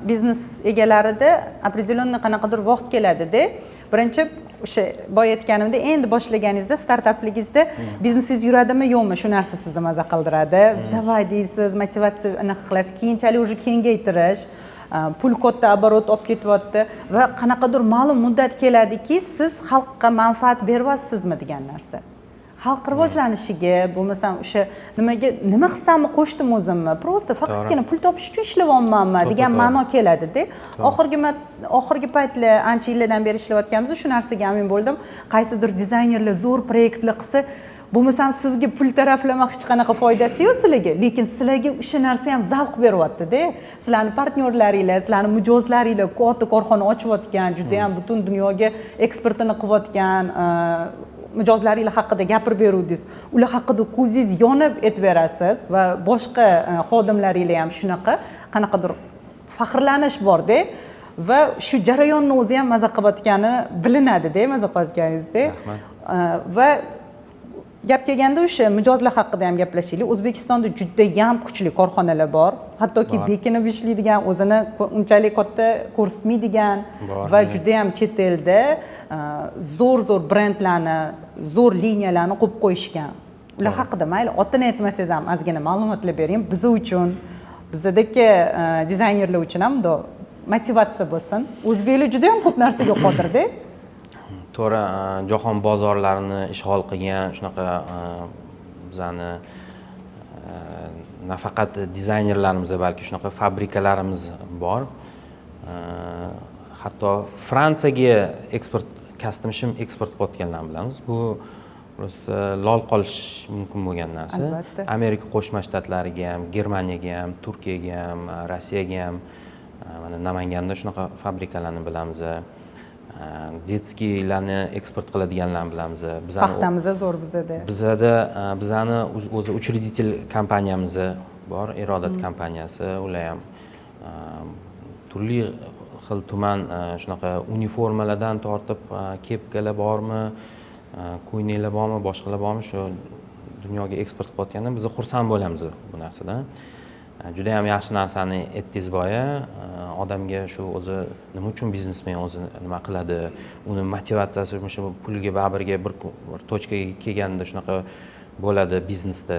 biznes egalarida определённый qanaqadir vaqt keladi-da. Birinchi o'sha boya aytganimda endi boshlaganingizda startapligingizda biznesingiz yuradimi yo'qmi, shu narsa sizni maza qildiradi. Davay deysiz, motivatsiya anaqa qilasiz, keyinchalik уже kengaytirish, pul katta оборот olib ketyapti va qanaqadir ma'lum muddat keladiki, siz xalqqa manfaat beryapsizmi degan narsa. Xalq rivojlanishiga, bo'lmasam o'sha nima hissamni qo'shdim o'zimni, prosta faqatgina pul topish uchun ishlayapmanmi degan ma'no keladi-da. Oxirgi paytlar ancha yillardan beri ishlayotganimizda shu narsaga amin bo'ldim. Qaysidir dizaynerlar zo'r proyektlar qilsa, bo'lmasam sizga pul taraflama hech qanaqa foydasi yo'q sizlarga, lekin sizlarga o'sha narsa ham zavq beryapti-da. Sizlarning partnyorlaringlar, sizlarning mijozlaringlar katta korxona ochayotgan, juda ham butun dunyoga eksportini qilayotgan mijozlaringlar haqida gapirib beruvdingiz. Ular haqida ko'zingiz yonib aytberasiz va boshqa xodimlaringlar ham shunaqa qanaqadir faxrlanish bor-da va shu jarayonni o'zi ham maza qilayotgani bilinadi-da, maza qilayotganingizda. Va gap kelganda o'sha mijozlar haqida ham gaplashaylik. O'zbekistonda juda ham kuchli korxonalar bor. Hattoki bekinib ishlaydigan, o'zini unchalik katta ko'rsatmaydigan va juda ham chet elda zo'r brendlarni, zo'r liniyalarni qo'yib qo'yishgan. Ular haqida mayli otini aytmasangiz ham ozgina ma'lumotlar bering. Biz uchun, bizdagi dizaynerlar uchun ham motivatsiya bo'lsin. O'zbeklar juda ham ko'p narsaga qodir-da. To'g'ri, jahon bozorlarini ishg'ol qilgan shunaqa bizani nafaqat dizaynerlarimiz, balki shunaqa fabrikalarimiz bor. Hatto Fransiyaga custom shim eksport qilayotganlarni bilamiz. Bu просто lol qolish mumkin bo'lgan narsa. Amerika Qo'shma Shtatlariga ham, Germaniyaga ham, Turkiyaga ham, Rossiyaga ham, mana Namanganda shunaqa fabrikalarni bilamiz. Detskiylarni eksport qiladiganlarni bilamiz. Paxtamiz zo'r bizada. Bizani o'zi uchredитель kompaniyamiz bor, Irodat kompaniyasi. Ular ham turli xil tuman shunaqa uniformalardan tortib kepkalar bormi, ko'ylaklar bormi, boshqalar bormi, shu dunyoga eksport qilayotganda biz xursand bo'lamiz bu narsadan. juda ham yaxshi narsani aytdingiz boya. Odamga shu o'zi nima uchun biznesmen o'zi nima qiladi, uni motivatsiyasi shu pulga baribirga bir tochkaga kelganda shunaqa bo'ladi biznesda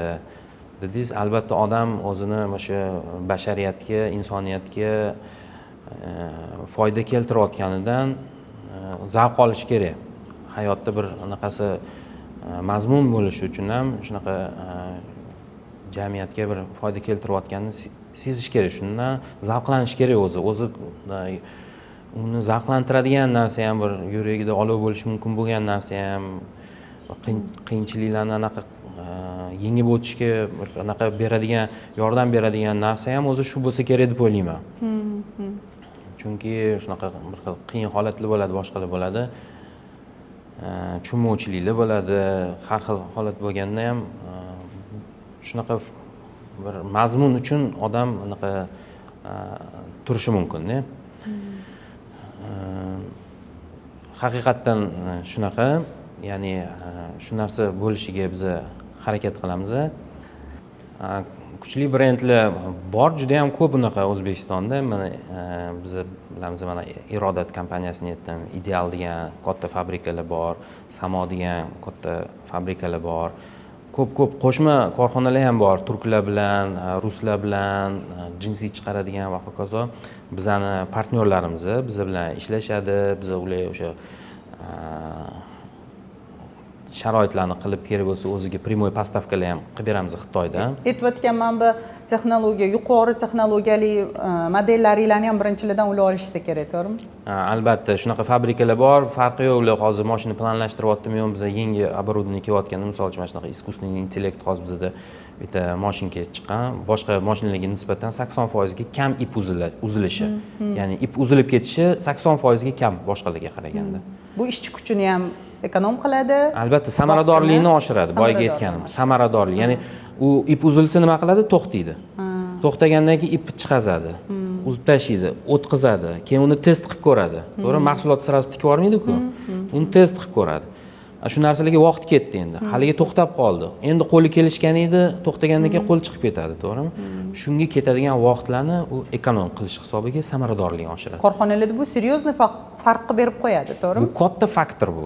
dedingiz. Albatta odam o'zini o'sha bashariyatga, insoniyatga foyda keltirayotganidan zavq olish kerak. Hayotda bir anaqasi mazmun bo'lishi uchun ham shunaqa jamiyatga bir foyda keltirayotganini sezish kerak. Shundan zavqlanish kerak o'zi. Uni zavqlantiradigan narsa ham bir yuragida olov bo'lishi mumkin bo'lgan narsa ham qiyinchiliklarni anaqa yengib o'tishga anaqa beradigan, yordam beradigan narsa ham o'zi shu bo'lsa kerak deb o'ylayman. Chunki shunaqa bir xil qiyin holatlar bo'ladi, boshqalar bo'ladi. Tushunmovchiliklar bo'ladi. Har xil holat bo'lganda ham shunaqa bir mazmun uchun odam anaqa turishi mumkin-da. Haqiqatdan shunaqa, ya'ni shu narsa bo'lishiga biz harakat qilamiz. Kuchli brendlar bor, juda ham ko'p unaqa O'zbekistonda. Mana biz bilamiz, mana Irodat kompaniyasini aytdim, Ideal degan katta fabrikalar bor, Samo degan katta fabrikalar bor. Ko'p qo'shma korxonalar ham bor, turklar bilan, ruslar bilan jinsi chiqaradigan va hokazo. Bizani partnyorlarimiz biz bilan ishlashadi, biz ular o'sha sharoitlarni qilib kerak bo'lsa o'ziga primoy postavkalar ham qilib beramiz Xitoyda. Aytayotganman, bu texnologiya, yuqori texnologiyali modellaringlarni ham birinchilardan ulab olishsa kerak, to'g'rimi? Albatta, shunaqa fabrikalar bor. Farqi yo'q, ular hozir mashina planlashtiryaptimi yo'q, biz yangi оборудование kelayotganda, misol uchun mana shunaqa искусственный intellekt hozir bizda bitta mashinka chiqqan, boshqa mashinalarga nisbatan 80% ga kam ip uzilishi. Ya'ni ip uzilib ketishi 80% ga kam boshqalarga qaraganda. Bu ishchi kuchini ham ekonom qiladi. Albatta, samaradorlikni oshiradi. Boyaga aytganim, samaradorlik. Ya'ni u ip uzilsa nima qiladi? To'xtaydi. To'xtagandan keyin ipni chiqazadi, uzib tashlaydi, o'tkazadi, keyin uni test qilib ko'radi. To'g'ri, mahsulot sirasi tikib yubormaydi-ku. Uni test qilib ko'radi. Shu narsalarga vaqt ketdi endi. Haliga to'xtab qoldi. Endi qo'li kelishgan edi, to'xtagandan keyin qo'l chiqib ketadi, to'g'rimi? Shunga ketadigan vaqtlarni u ekonom qilish hisobiga samaradorlikni oshiradi. Korxonalarda bu seryozni farqni berib qo'yadi, to'g'rimi? Bu katta faktor bu.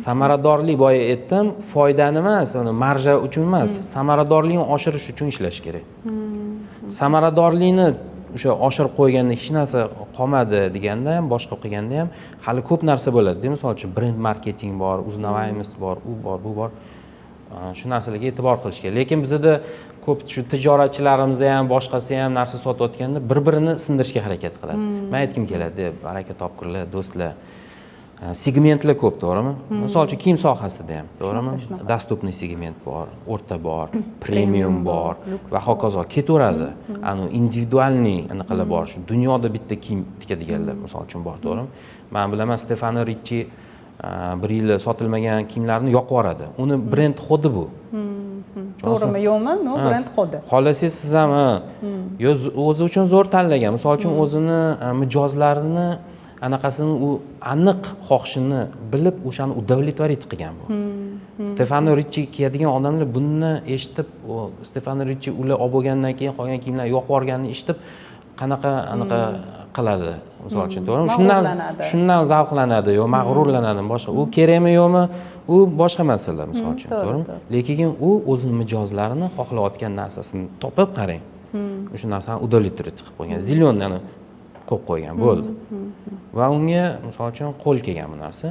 Samaradorlik boya aytdim, foydani emas, uni marja uchun emas, samaradorlikni oshirish uchun ishlash kerak. Samaradorlikni o'sha oshirib qo'yganda hech narsa qolmadi deganda ham, boshqa qilganda ham hali ko'p narsa bo'ladi. Misol uchun brend marketing bor, uznavayimiz bor, u bor, bu bor. Shu narsalarga e'tibor qilish kerak. Lekin bizda ko'p shu tijoratchilarimiz ham, boshqasi ham narsa sotayotganda bir-birini sindirishga harakat qiladi. Men aytkim keladi deb, baraka topkurlar, do'stlar. Segmentlar ko'p, to'g'rimi? Misol uchun kiyim sohasida ham, to'g'rimi? Dostupniy segment bor, o'rta bor, premium bor va hokazo ketaveradi. Ani individualniy anaqalar bor. Shu dunyoda bitta kiyim tikadiganlar misol uchun bor, to'g'rimi? Men bilaman, Stefano Ricci bir yil sotilmagan kiyimlarni yoqib yuboradi. Uni brend xodi bu. To'g'rimi, yo'qmi? No, brend xodi. Xolasiz siz ham o'zi uchun zo'r tanlagan. Misol uchun o'zini mijozlarini anaqasini u aniq xohishini bilib o'shani udovlетворить qilgan bu. Stefano Ricci kiyadigan odamlar bunni eshitib, Stefano Ricci ular olib bo'lgandan keyin qolgan kiyimlar yoqib yuborganini eshitib, qanaqa anaqa qiladi, misol uchun, to'g'rimi? Shundan zavqlanadi yo mag'rurlanadi, boshqa. U kerakmi yo'qmi? U boshqa masala, misol uchun, to'g'rimi? Lekin u o'zining mijozlarini xohlayotgan narsasini topib qarang. O'sha narsani udovlетворить qilib qo'ygan. Zilonnani qo'yib qo'ygan bo'ldi. Va unga misol uchun qo'l kelgan bu narsa.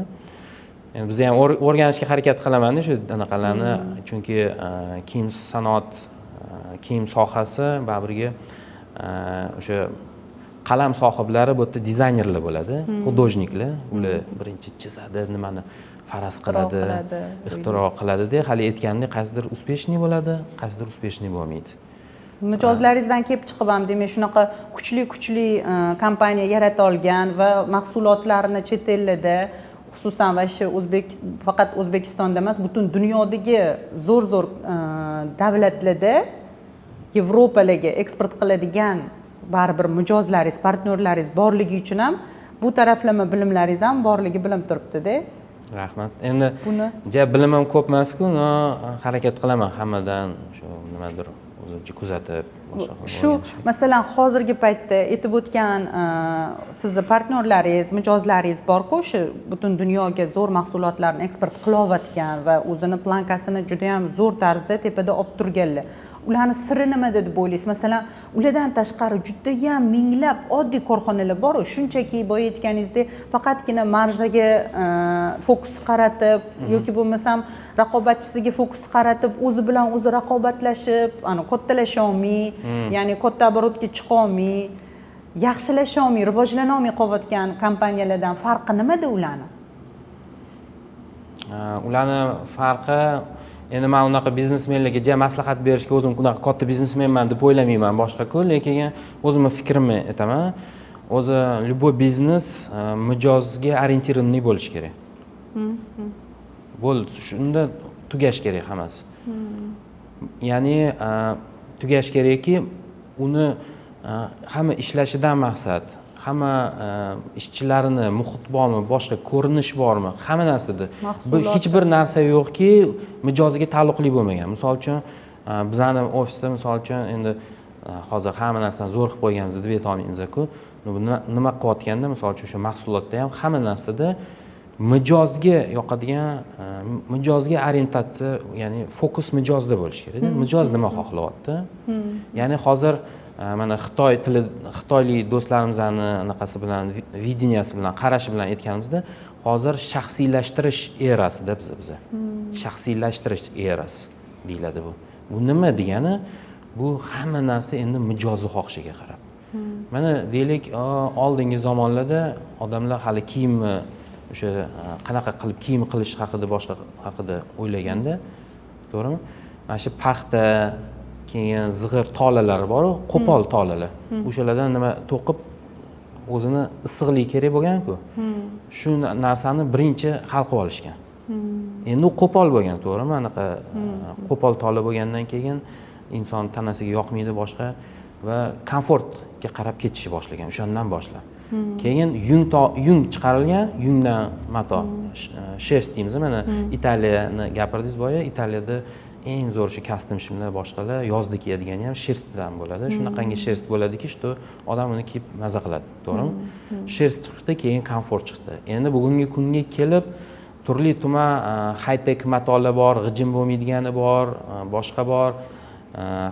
Endi biz ham o'rganishga harakat qilaman-da shu anaqalarni, chunki kiyim sanoat, kiyim sohasi baribirga o'sha qalam sohiblari bu yerda dizaynerlar bo'ladi, xudojniklar, ular birinchi chizadi, nimani faraz qiladi, ixtiro qiladi-da, hali aytgandek qaysidir uspeshniy bo'ladi, qaysidir uspeshniy bo'lmaydi. Mijozlaringizdan kelib chiqib ham, demak, shunaqa kuchli kompaniya yarata olgan va mahsulotlarini chet ellarda, xususan va shu faqat O'zbekistonda emas, butun dunyodagi zo'r davlatlarda Yevropalarga eksport qiladigan baribir mijozlaringiz, partnyorlaringiz borligi uchun ham bu taraflama bilimlaringiz ham borligi bilinib turibdi-da. Rahmat. Endi bilimim ko'p emas-ku, harakat qilaman hammadan shu nimadir o'zi kuzatib boshqa shu masalan hozirgi paytda aytib o'tgan sizni partnyorlaringiz, mijozlaringiz borku, o'sha butun dunyoga zo'r mahsulotlarni eksport qilayotgan va o'zini plankasini juda ham zo'r tarzda tepada olib turganlar. Ularni siri nimada deb o'ylaysiz? Masalan, ulardan tashqari juda ham minglab oddiy korxonalar bor, shunchaki boya aytganingizdek faqatgina marjaga fokus qaratib yoki bo'lmasam raqobatchisiga fokus qaratib, o'zi bilan o'zi raqobatlashib, kattalasha olmay, ya'ni katta оборотga chiqa olmay, yaxshilasha olmay, rivojlana olmay qolayotgan kompaniyalardan farqi nimada ularni? Ularni farqi, endi men unaqa biznesmenlarga juda maslahat berishga o'zim unaqa katta biznesmenman deb o'ylamayman boshqa-ku, lekin o'zimning fikrimni aytaman. O'zi любой biznes mijozga orientirованный bo'lishi kerak. Bo'ldi, shunda tugash kerak hammasi. Ya'ni tugash kerakki, uni hamma ishlashidan maqsad, hamma ishchilarini muhit bormi, boshqa ko'rinish bormi, hamma narsada. Bu hech bir narsa yo'qki, mijozga taalluqli bo'lmagan. Misol uchun, bizning ofisda misol uchun endi hozir hamma narsani zo'r qilib qo'yganmiz deb ayta olmaymiz-ku. Nima qilayotganda, misol uchun shu mahsulotda ham hamma narsada mijozga yoqadigan, mijozga orientatsiya, ya'ni fokus mijozda bo'lishi kerak. Mijoz nima xohlayapti? Ya'ni hozir mana Xitoy tili, Xitoylik do'stlarimizning anaqasi bilan, videniyasi bilan, qarashi bilan aytganimizda, hozir shaxsiylashtirish erasida biz. Shaxsiylashtirish erasi deyiladi bu. Bu nima degani? Bu hamma narsa endi mijozning xohishiga qarab. Mana deylik, oldingi zamonlarda odamlar hali kiyimni o'sha qanaqa qilib kiyim qilish haqida, boshqa haqida o'ylaganda, to'g'rimi? Mana shu paxta, keyin zig'ir tolalari bor, qo'pol tolalar. O'shalardan nima to'qib o'zini issiqlik kerak bo'lgan-ku. Shu narsani birinchi hal qilib olishgan. Endi u qo'pol bo'lgan, to'g'rimi? Anaqa qo'pol tola bo'lgandan keyin inson tanasiga yoqmaydi boshqa va komfortga qarab ketishni boshlagan. O'shandan boshlab. Keyin yung chiqarilgan, yungdan mato, sherst deymiz. Mana Italiyani gapirdingiz boya, Italiyada eng zo'r shu kostyum shimlar boshqalar yozda kiyadigani ham sherstdan bo'ladi. Shunaqangi sherst bo'ladiki, что odam uni kiyib maza qiladi, to'g'rimi? Sherst chiqdi, keyin komfort chiqdi. Endi bugungi kunga kelib turli tuman high-tech matolar bor, g'ijim bo'lmaydigani bor, boshqa bor,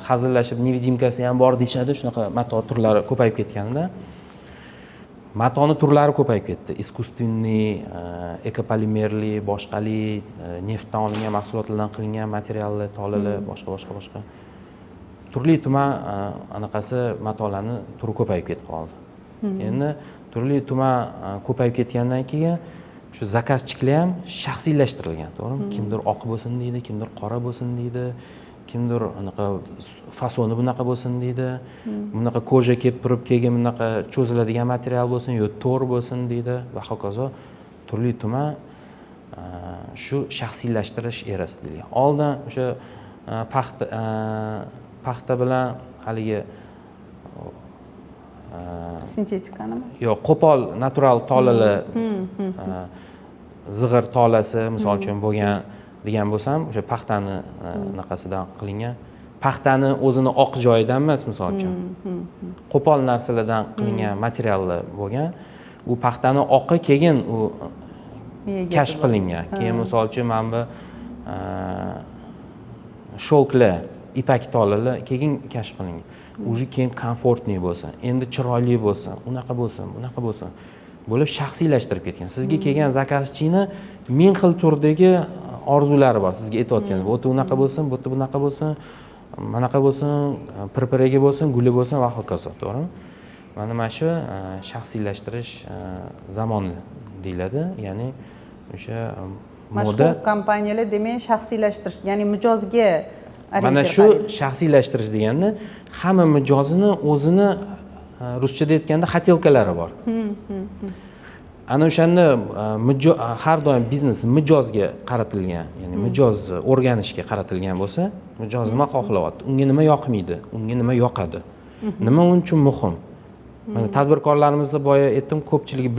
hazillashib nevidimkasi ham bor deyshadi. Shunaqa mato turlari ko'payib ketganda, matoni turlari ko'payib ketdi. Искусственный, ekopolimerli, boshqali, neftdan olingan mahsulotlardan qilingan materiallar, tolalar, boshqa. Turli tuman anaqasi matolarni turi ko'payib ketib qoldi. Endi turli tuman ko'payib ketgandan keyin shu zakazchilar ham shaxsiylashtirilgan, to'g'rimi? Kimdir oq bo'lsin deydi, kimdir qora bo'lsin deydi. Kimdir anaqa fasoni bunaqa bo'lsin deydi. Bunaqa koja kelib turib, keyin bunaqa cho'ziladigan material bo'lsin, yo to'r bo'lsin deydi va hokazo. Turli tuman shu shaxsiylashtirish erasi deyilgan. Oldin o'sha paxta bilan haligi sintetikami? Yo'q, qo'pol natural tolalar, zig'ir tolasi misol uchun bo'lgan degan bo'lsam, o'sha paxtani anaqasidan qilingan, paxtani o'zini oq joyidan emas, misol uchun qo'pol narsalardan qilingan materiallar bo'lgan. U paxtani oqi keyin u kashf qilingan. Keyin misol uchun mana bu sholklar, ipak tolalar keyin kashf qilingan. Уже keyin komfortli bo'lsin, endi chiroyli bo'lsin, unaqa bo'lsin, bunaqa bo'lsin bo'lib shaxsiylashtirib ketgan. Sizga kelgan zakazchini ming xil turdagi orzulari bor. Sizga aytayotgan, bu yerda unaqa bo'lsin, bu yerda bunaqa bo'lsin, manaqa bo'lsin, pirpiragi bo'lsin, guli bo'lsin va hokazo, to'g'rimi? Mana shu shaxsiylashtirish zamoni deyiladi. Ya'ni o'sha moda kompaniyalar demak shaxsiylashtirish, ya'ni mijozga mana shu shaxsiylashtirish deganda hamma mijozini o'zini ruschada aytganda xatelkalari bor. Ana o'shanda har doim biznes mijozga qaratilgan, ya'ni mijoz o'rganishga qaratilgan bo'lsa, mijoz nima xohlayapti, unga nima yoqmaydi, unga nima yoqadi, nima uning uchun muhim. Mana tadbirkorlarimizda boya aytdim, ko'pchiligi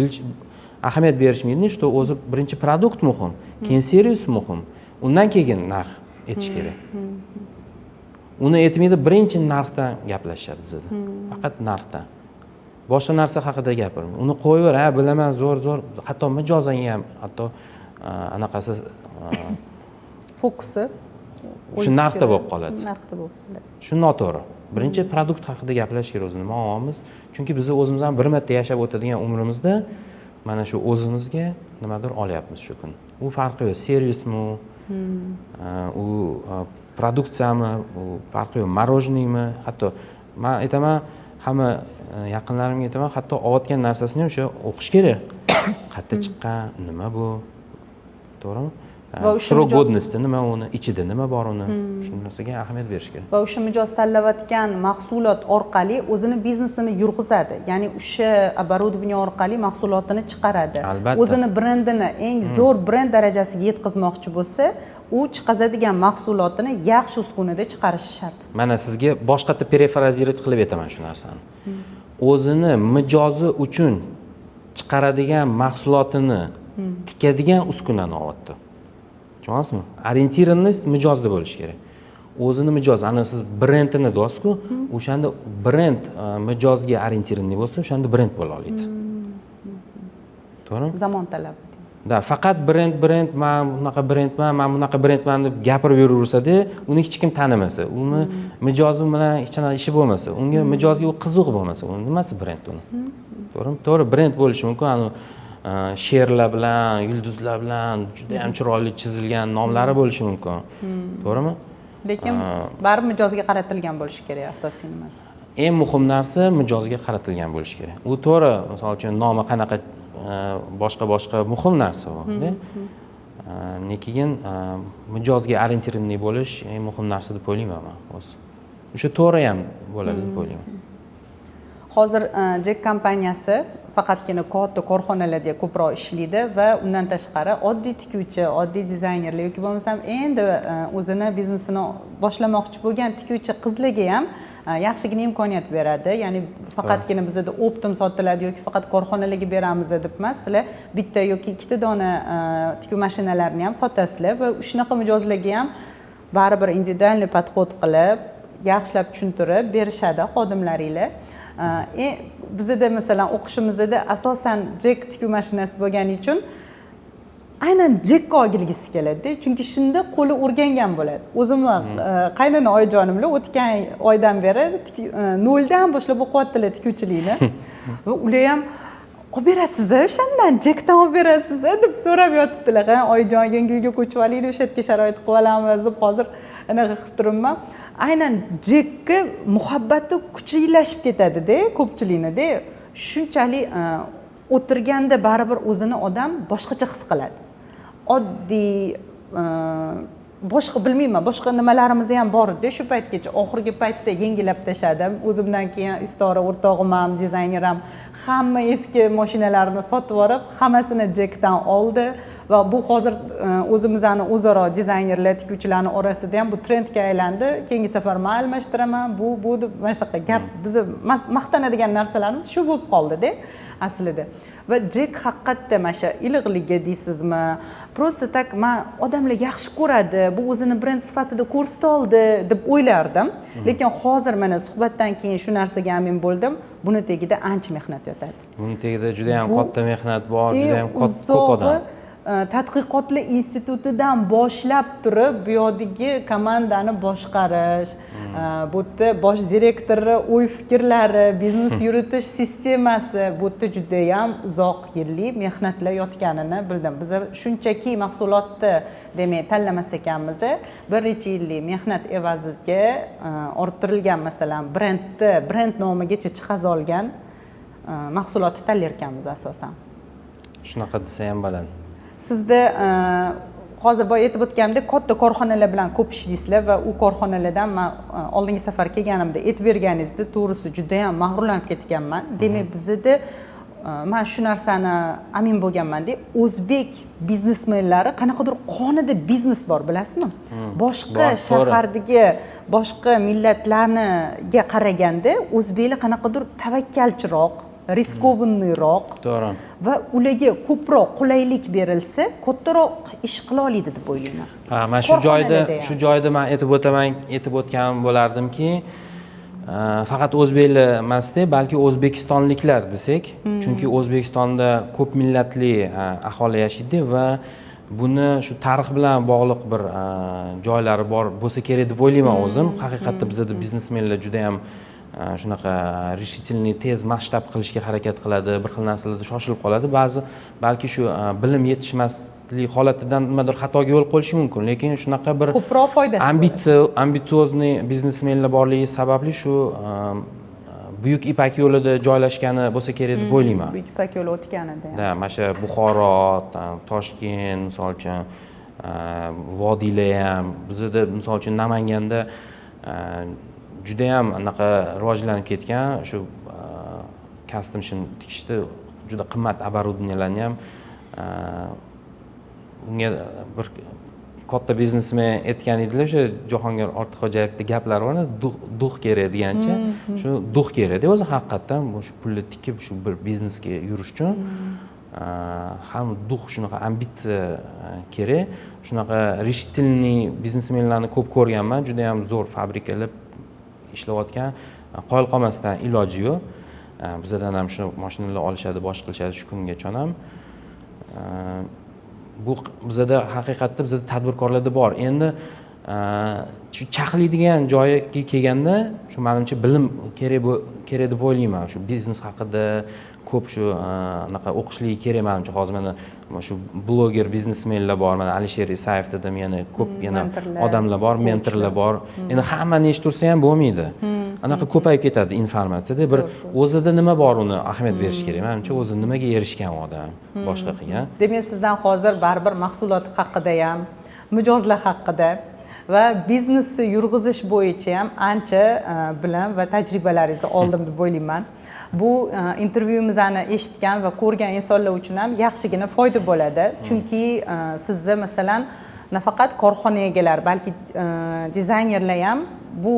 ahamiyat berishmaydi, что o'zi birinchi produkt muhim, keyin servis muhim, undan keyin narx aytish kerak. uni aytmaydi, birinchi narxdan gaplashishadi bizada. Faqat narxdan. Boshqa narsa haqida gapirmaydi. Uni qo'yaver, ha bilaman, zo'r, hatto mijozing ham, hatto anaqasi fokusi shu narxda bo'lib qoladi. Narxda bo'lib qoladi. Shu noto'g'ri. Birinchi produkt haqida gaplash kerak o'zi nima olamiz. Chunki biz o'zimizdan bir marta yashab o'tadigan umrimizda mana shu o'zimizga nimadir olyapmiz shu kun. U farqi yo'q, servismi, u produksiyami, u farqi yo'q, morojniymi, hatto men aytaman, hamma yaqinlarimga aytaman, hatto olayotgan narsasini ham o'sha o'qish kerak. Qayerda chiqqan, nima bu? To'g'rimi? Srok godnosti nima, uni ichida nima bor, uni shu narsaga ahamiyat berish kerak. Va o'sha mijoz tanlayotgan mahsulot orqali o'zini biznesini yurg'izadi. Ya'ni o'sha оборудование orqali mahsulotini chiqaradi. Albatta. O'zini brendini eng zo'r brend darajasiga yetkazmoqchi bo'lsa, u chiqazadigan mahsulotini yaxshi uskunada chiqarishi shart. Mana sizga boshqacha perefrazировать qilib aytaman shu narsani. O'zini mijozi uchun chiqaradigan mahsulotini tikadigan uskunani olyapti. Tushunasizmi? Orientirованность mijozda bo'lishi kerak. O'zini mijoz, ana siz brendini deyapsiz-ku, o'shanda brend mijozga orientirованный bo'lsa, o'shanda brend bo'la oladi. To'g'rimi? Zamon talabi. Da, faqat brend, men bunaqa brendman deb gapirib yuraversa-da, uni hech kim tanimasa, uni mijozi bilan hech qanaqa ishi bo'lmasa, unga mijozga u qiziq bo'lmasa, uni nimasi brend uni? To'g'rimi? To'g'ri, brend bo'lishi mumkin, sherlar bilan, yulduzlar bilan juda ham chiroyli chizilgan nomlari bo'lishi mumkin. To'g'rimi? Lekin baribir mijozga qaratilgan bo'lishi kerak asosiy nimasi. Eng muhim narsa mijozga qaratilgan bo'lishi kerak. U to'g'ri, misol uchun nomi qanaqa boshqa muhim narsa bu-da. Lekin mijozga orientirованный bo'lish eng muhim narsa deb o'ylayman men o'zi. O'sha to'g'ri ham bo'ladi deb o'ylayman. Hozir Jack kompaniyasi faqatgina katta korxonalarda ko'proq ishlaydi va undan tashqari oddiy tikuvchi, oddiy dizaynerlar yoki bo'lmasam endi o'zini biznesini boshlamoqchi bo'lgan tikuvchi qizlarga ham yaxshigina imkoniyat beradi. Ya'ni faqatgina bizda optim sotiladi yoki faqat korxonalarga beramiz deb emas, sizlar bitta yoki ikkita dona tikuv mashinalarini ham sotasizlar va shunaqa mijozlarga ham baribir individualniy podxod qilib, yaxshilab tushuntirib berishadi xodimlaringlar. Bizda masalan o'qishimizda asosan Jack tikuv mashinasi bo'lgani uchun aynan Jackka olgilgisi keladi, chunki shunda qo'li o'rgangan bo'ladi. O'zimni qaynona oyijonim bilan o'tgan oydan beri noldan boshlab o'qiyaptilar tikuvchilikni va ular ham olib berasiz, o'shandan Jackdan olib berasiz deb so'rab yotibdilar. Ha, oyijon yangi uyga ko'chib olaylik, o'sha yerga sharoit qilib olamiz deb hozir anaqa qilib turibman. Aynan Jackga muhabbati kuchiylashib ketadi-da, ko'pchilikni-da. Shunchalik o'tirganda baribir o'zini odam boshqacha his qiladi. Oddiy boshqa bilmayman, boshqa nimalarimiz ham bor edi. Shu paytgacha oxirgi paytda yengillab tashladim. O'zimdan keyin istora o'rtog'im ham, dizayner ham hamma eski mashinalarni sotib olib, hammasini Jackdan oldi. Va bu hozir o'zimizning o'zaro dizaynerlar, tikuvchilarning orasida ham bu trendga aylandi. Keyingi safar men almashtiraman, bu deb mana shunaqa gap, biz maqtanadigan narsalarimiz shu bo'lib qoldi-da aslida. Va Jack haqiqatda mana shu iliqligiga deysizmi, просто tak men odamlar yaxshi ko'radi, bu o'zini brend sifatida ko'rsata oldi deb o'ylardim. Lekin hozir mana suhbatdan keyin shu narsaga amin bo'ldim. Buni tagida ancha mehnat yotadi. Buni tagida juda ham katta mehnat bor, juda ham ko'p odam. Tadqiqotlar institutidan boshlab turib, bu yerdagi komandani boshqarish, bu yerda bosh direktori o'y fikrlari, biznes yuritish sistemasi, bu yerda juda ham uzoq yillik mehnatlar yotganini bildim. Biz shunchaki mahsulotni demak tanlamas ekanmiz, bir necha yillik mehnat evaziga orttirilgan masalan brend nomigacha chiqaza olgan mahsulotni tanlar ekanmiz asosan. Shunaqa desa ham bo'ladi. Sizda hozir boya aytib o'tganimdek katta korxonalar bilan ko'p ishlaysizlar va u korxonalardan men oldingi safar kelganimda aytib berganingizda to'g'risi juda ham mag'rurlanib ketganman. Demak, bizda men shu narsani amin bo'lganman-da, o'zbek biznesmenlari qanaqadir qonida biznes bor, bilasizmi? Boshqa shahardagi boshqa millatlarga qaraganda o'zbeklar qanaqadir tavakkalchiroq, riskovaniyroq to'g'ri. va ularga ko'proq qulaylik berilsa, kattaroq ish qila oladi deb o'ylayman. Ha, mana Korxonalarda ham. shu joyda men aytib o'tgan bo'lardimki, faqat o'zbeklar emasda, balki o'zbekistonliklar desak, chunki O'zbekistonda ko'p millatli aholi yashaydi va buni shu tarix bilan bog'liq bir joylari bor bo'lsa kerak deb o'ylayman o'zim. Haqiqatda bizda biznesmenlar juda ham shunaqa решительный tez masshtab qilishga harakat qiladi, bir xil narsalarda shoshilib qoladi. Balki shu bilim yetishmaslik holatidan nimadir xatoga yo'l qo'yishi mumkin, lekin shunaqa bir Ko'proq foydasi ambitsiozni biznesmenlar borligi sababli shu buyuk ipak yo'lida joylashgani bo'lsa kerak deb o'ylayman. Buyuk ipak yo'li o'tganida ham. Da, mana shu Buxoro, Toshkent, misol uchun vodiylar ham, bizda misol uchun Namanganda juda ham anaqa rivojlanib ketgan shu custom shin tikishda juda qimmat оборудованияларni ham unga bir katta biznesmen aytgan edilar, o'sha Jahongir Ortiqxo'jayevni gaplari bor, duh kerak degancha. Shu duh kerak-da o'zi haqiqatdan shu pulni tikib shu bir biznesga yurish uchun ham duh, shunaqa ambitsiya kerak. Shunaqa решительный biznesmenlarni ko'p ko'rganman, juda ham zo'r fabrikalar ishlayotgan, qoyil qolmasdan iloji yo'q. Bizdan ham shu mashinalar olishadi, bosh qilishadi shu kungacha ham. Bu bizda haqiqatda bizda tadbirkorlarda bor. Endi shu chaqlaydigan joyga kelganda, shu menimcha bilim kerak deb o'ylayman. Shu biznes haqida ko'p shu anaqa o'qishligi kerak menimcha. Hozir mana shu bloger biznesmenlar bor, mana Alisher Isayev dedim, yana ko'p yana odamlar bor, mentorlar bor. Endi hammani eshittirsa ham bo'lmaydi. Anaqa ko'payib ketadi informatsiyada. Bir o'zida nima bor uni ahamiyat berish kerak. Menimcha o'zi nimaga erishgan odam boshqa qilgan. Demak, sizdan hozir baribir mahsulot haqida ham, mijozlar haqida va biznesni yurg'izish bo'yicha ham ancha bilim va tajribalaringizni oldim deb o'ylayman. Bu intervyuimizni eshitgan va ko'rgan insonlar uchun ham yaxshigina foyda bo'ladi. Chunki sizni masalan nafaqat korxona egalari, balki dizaynerlar ham bu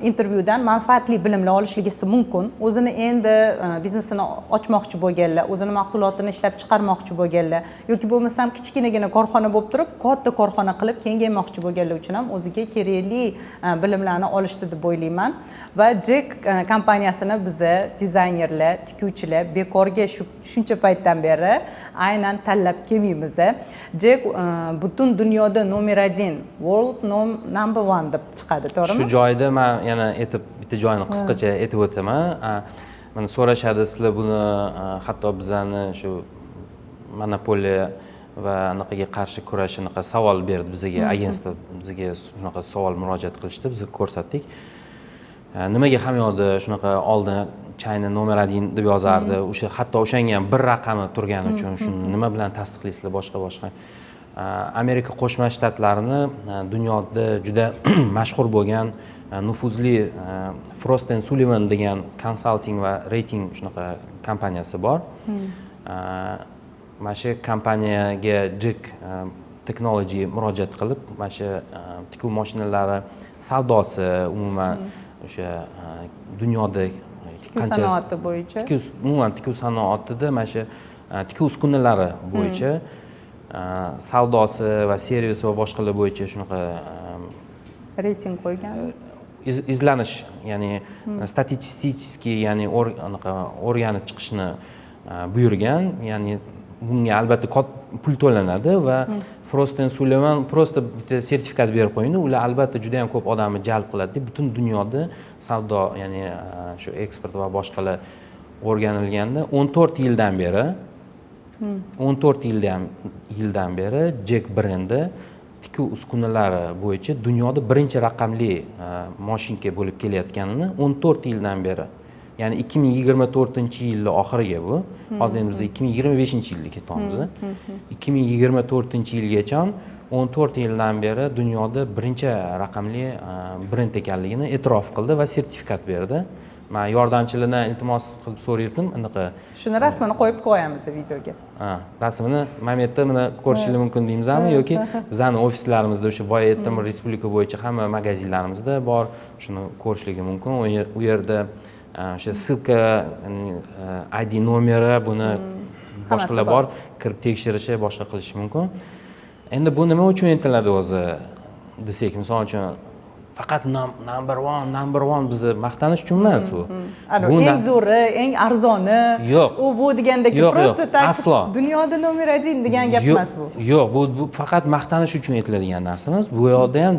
intervyudan manfaatli bilimlar olishligi mumkin. O'zini endi biznesini ochmoqchi bo'lganlar, o'zini mahsulotini ishlab chiqarmoqchi bo'lganlar yoki bo'lmasam kichkinagina korxona bo'lib turib, katta korxona qilib kengaymoqchi bo'lganlar uchun ham o'ziga kerakli bilimlarni olishdi deb o'ylayman. Va Jack kompaniyasini biza dizaynerlar, tikuvchilar bekorga shuncha paytdan beri aynan tanlab kelmaymiz. Jack butun dunyoda nomer 1, world number 1 deb chiqadi, to'g'rimi? Shu joyda men yana bitta joyini qisqacha aytib o'taman. Mana so'rashadi sizlar buni hatto bizani shu monopoliya va anaqaga qarshi kurash anaqa savol berdi bizga, agentство bizga shunaqa savol murojaat qilishdi, biz ko'rsatdik. Nimaga hamyoqda shunaqa oldin China nomer 1 deb yozardi. O'sha hatto o'shanga ham bir raqami turgani uchun shuni nima bilan tasdiqlaysizlar boshqa. Amerika Qo'shma Shtatlarini dunyoda juda mashhur bo'lgan nufuzli Frost & Sullivan degan konsalting va reyting shunaqa kompaniyasi bor. Mana shu kompaniyaga Jack Technology murojaat qilib, mana shu tikuv mashinalari savdosi umuman o'sha dunyoda tikuv sanoati bo'yicha, umuman tikuv sanoatida mana shu tikuv uskunalari bo'yicha savdosi va servisi va boshqalar bo'yicha shunaqa reyting qo'ygan. Izlanish, ya'ni statistический, ya'ni o'rganib chiqishni buyurgan. Ya'ni bunga albatta pul to'lanadi va Frost & Sullivan prosta bitta sertifikat berib qo'yindi. Ular albatta juda ham ko'p odamni jalb qiladi. Butun dunyoda savdo, ya'ni shu eksport va boshqalar o'rganilganda 14 yildan beri Jack brendi tikuv uskunalari bo'yicha dunyoda birinchi raqamli mashinka bo'lib kelayotganini 14 yildan beri. Ya'ni 2024-yilning oxiriga bu. Hozir endi biz 2025-yilga ketyapmiz. 2024-yilgacha 14 yildan beri dunyoda birinchi raqamli brend ekanligini e'tirof qildi va sertifikat berdi. Men yordamchilardan iltimos qilib so'raydim, anaqa. Shuni rasmini qo'yib qo'yamiz videoga. Rasmini Mametda mana ko'rishingiz mumkin deymizmi yoki bizning ofislarimizda o'sha boya respublika bo'yicha hamma magazinlarimizda bor, shuni ko'rishligi mumkin. U yerda o'sha ссылка ID nomeri buni boshqalar bor kirib tekshirishi boshqa qilishi mumkin. Endi bu nima uchun aytiladi o'zi desak, misol uchun faqat number one bizni maqtanish uchun emas u. Eng zo'ri, eng arzoni, yo'q. Bu degandagi просто tak aslo. Dunyoda nomer 1 degan gap emas bu. Yo'q, bu faqat maqtanish uchun aytiladigan narsa emas. Bu yoqda ham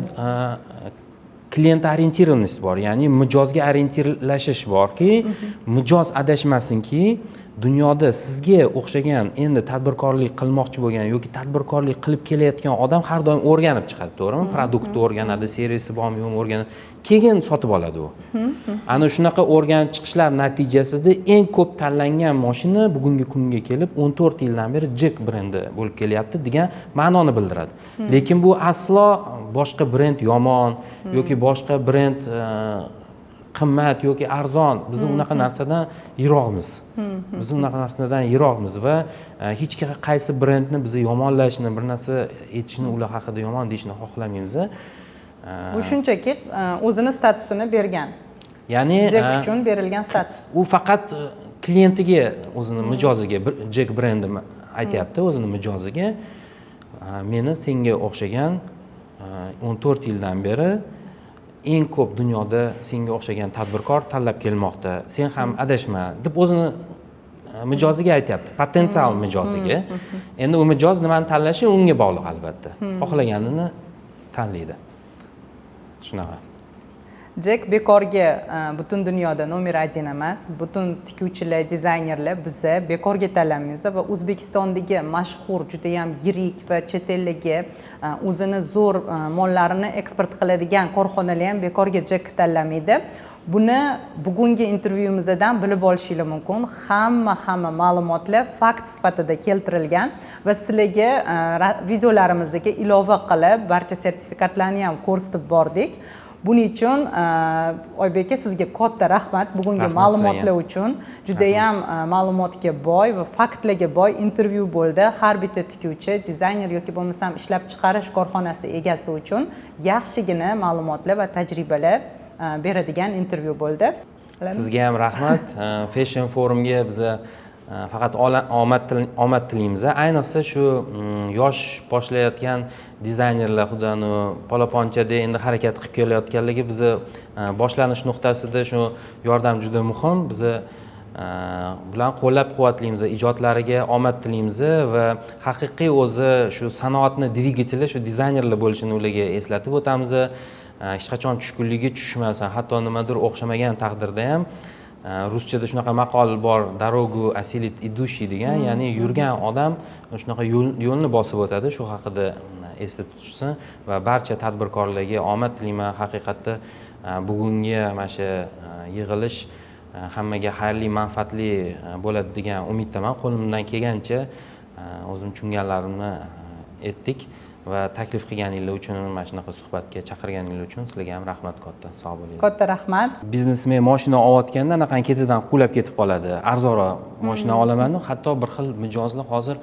klient orientirованность bor, ya'ni mijozga orientirlashish borki, mijoz adashmasinki, dunyoda sizga o'xshagan endi tadbirkorlik qilmoqchi bo'lgan yoki tadbirkorlik qilib kelayotgan odam har doim o'rganib chiqadi, to'g'rimi? Produktni o'rganadi, servisi bormi yo'qmi o'rganadi, keyin sotib oladi u. Ana shunaqa o'rganib chiqishlar natijasida eng ko'p tanlangan mashina bugungi kunga kelib 14 yildan beri Jack brendi bo'lib kelyapti degan ma'noni bildiradi. Lekin bu aslo boshqa brend yomon yoki boshqa brend qimmat yoki arzon, biz unaqa narsadan yiroqmiz. Biz unaqa narsadan yiroqmiz va hech qaysi brendni biz yomonlashni, bir narsa aytishni, ular haqida yomon deyishni xohlamaymiz. Bu shunchaki o'zini statusini bergan. Ya'ni Jack uchun berilgan status. U faqat klientiga, o'zini mijoziga, Jack brendi aytayapti, o'zini mijoziga meni senga o'xshagan 14 yildan beri eng ko'p dunyoda senga o'xshagan tadbirkor tanlab kelmoqda. Sen ham adashma deb o'zini mijoziga aytayapti, potensial mijoziga. Endi u mijoz nimani tanlashi unga bog'liq albatta. Xohlaganini tanlaydi. Shunaqa. Jack bekorga butun dunyoda nomer 1 emas, butun tikuvchilar, dizaynerlar bizni bekorga tanlamaymiz va O'zbekistondagi mashhur, juda ham yirik va chet elga o'zini zo'r mollarini eksport qiladigan korxonalar ham bekorga Jack tanlamaydi. Buni bugungi intervyumizdan bilib olishingiz mumkin. Hamma ma'lumotlar fakt sifatida keltirilgan va sizlarga videolarimizga ilova qilib barcha sertifikatlarni ham ko'rsatib bordik. Buning uchun Oybek aka, sizga katta rahmat bugungi ma'lumotlar uchun. Juda ham ma'lumotga boy va faktlarga boy intervyu bo'ldi. Har bitta tikuvchi, dizayner yoki bo'lmasam ishlab chiqarish korxonasi egasi uchun yaxshigina ma'lumotlar va tajribalar beradigan intervyu bo'ldi. Sizga ham rahmat. Fashion forumga biz faqat omad tilaymiz. Ayniqsa shu yosh boshlayotgan dizaynerlar xudoni polaponchada endi harakat qilib kelayotganligi bizni boshlanish nuqtasida shu yordam juda muhim. Biz bilan qo'llab-quvvatlaymiz, ijodlariga omad tilaymiz va haqiqiy o'zi shu sanoatni dvigateli shu dizaynerlar bo'lishini ularga eslatib o'tamiz. Hech qachon tushkunlikka tushmasin, hatto nimadir o'xshamagan taqdirda ham ruschada shunaqa maqol bor, darogu asilit idущий degan, ya'ni yurgan odam shunaqa yo'lni bosib o'tadi. Shu haqida esda tutishsin va barcha tadbirkorlarga omad tilayman. Haqiqatda bugungi mana shu yig'ilish hammaga xayrli, manfaatli bo'ladi degan umiddaman. Qo'limdan kelgancha o'zim tushunganlarimni aytdik va taklif qilganinglar uchun, mana shunaqa suhbatga chaqirganinglar uchun sizlarga ham rahmat katta. Sog' bo'linglar. Katta rahmat. Biznesmen mashina olayotganda anaqani ketidan qulab ketib qoladi. Arzonroq mashina olaman, hatto bir xil mijozlar hozir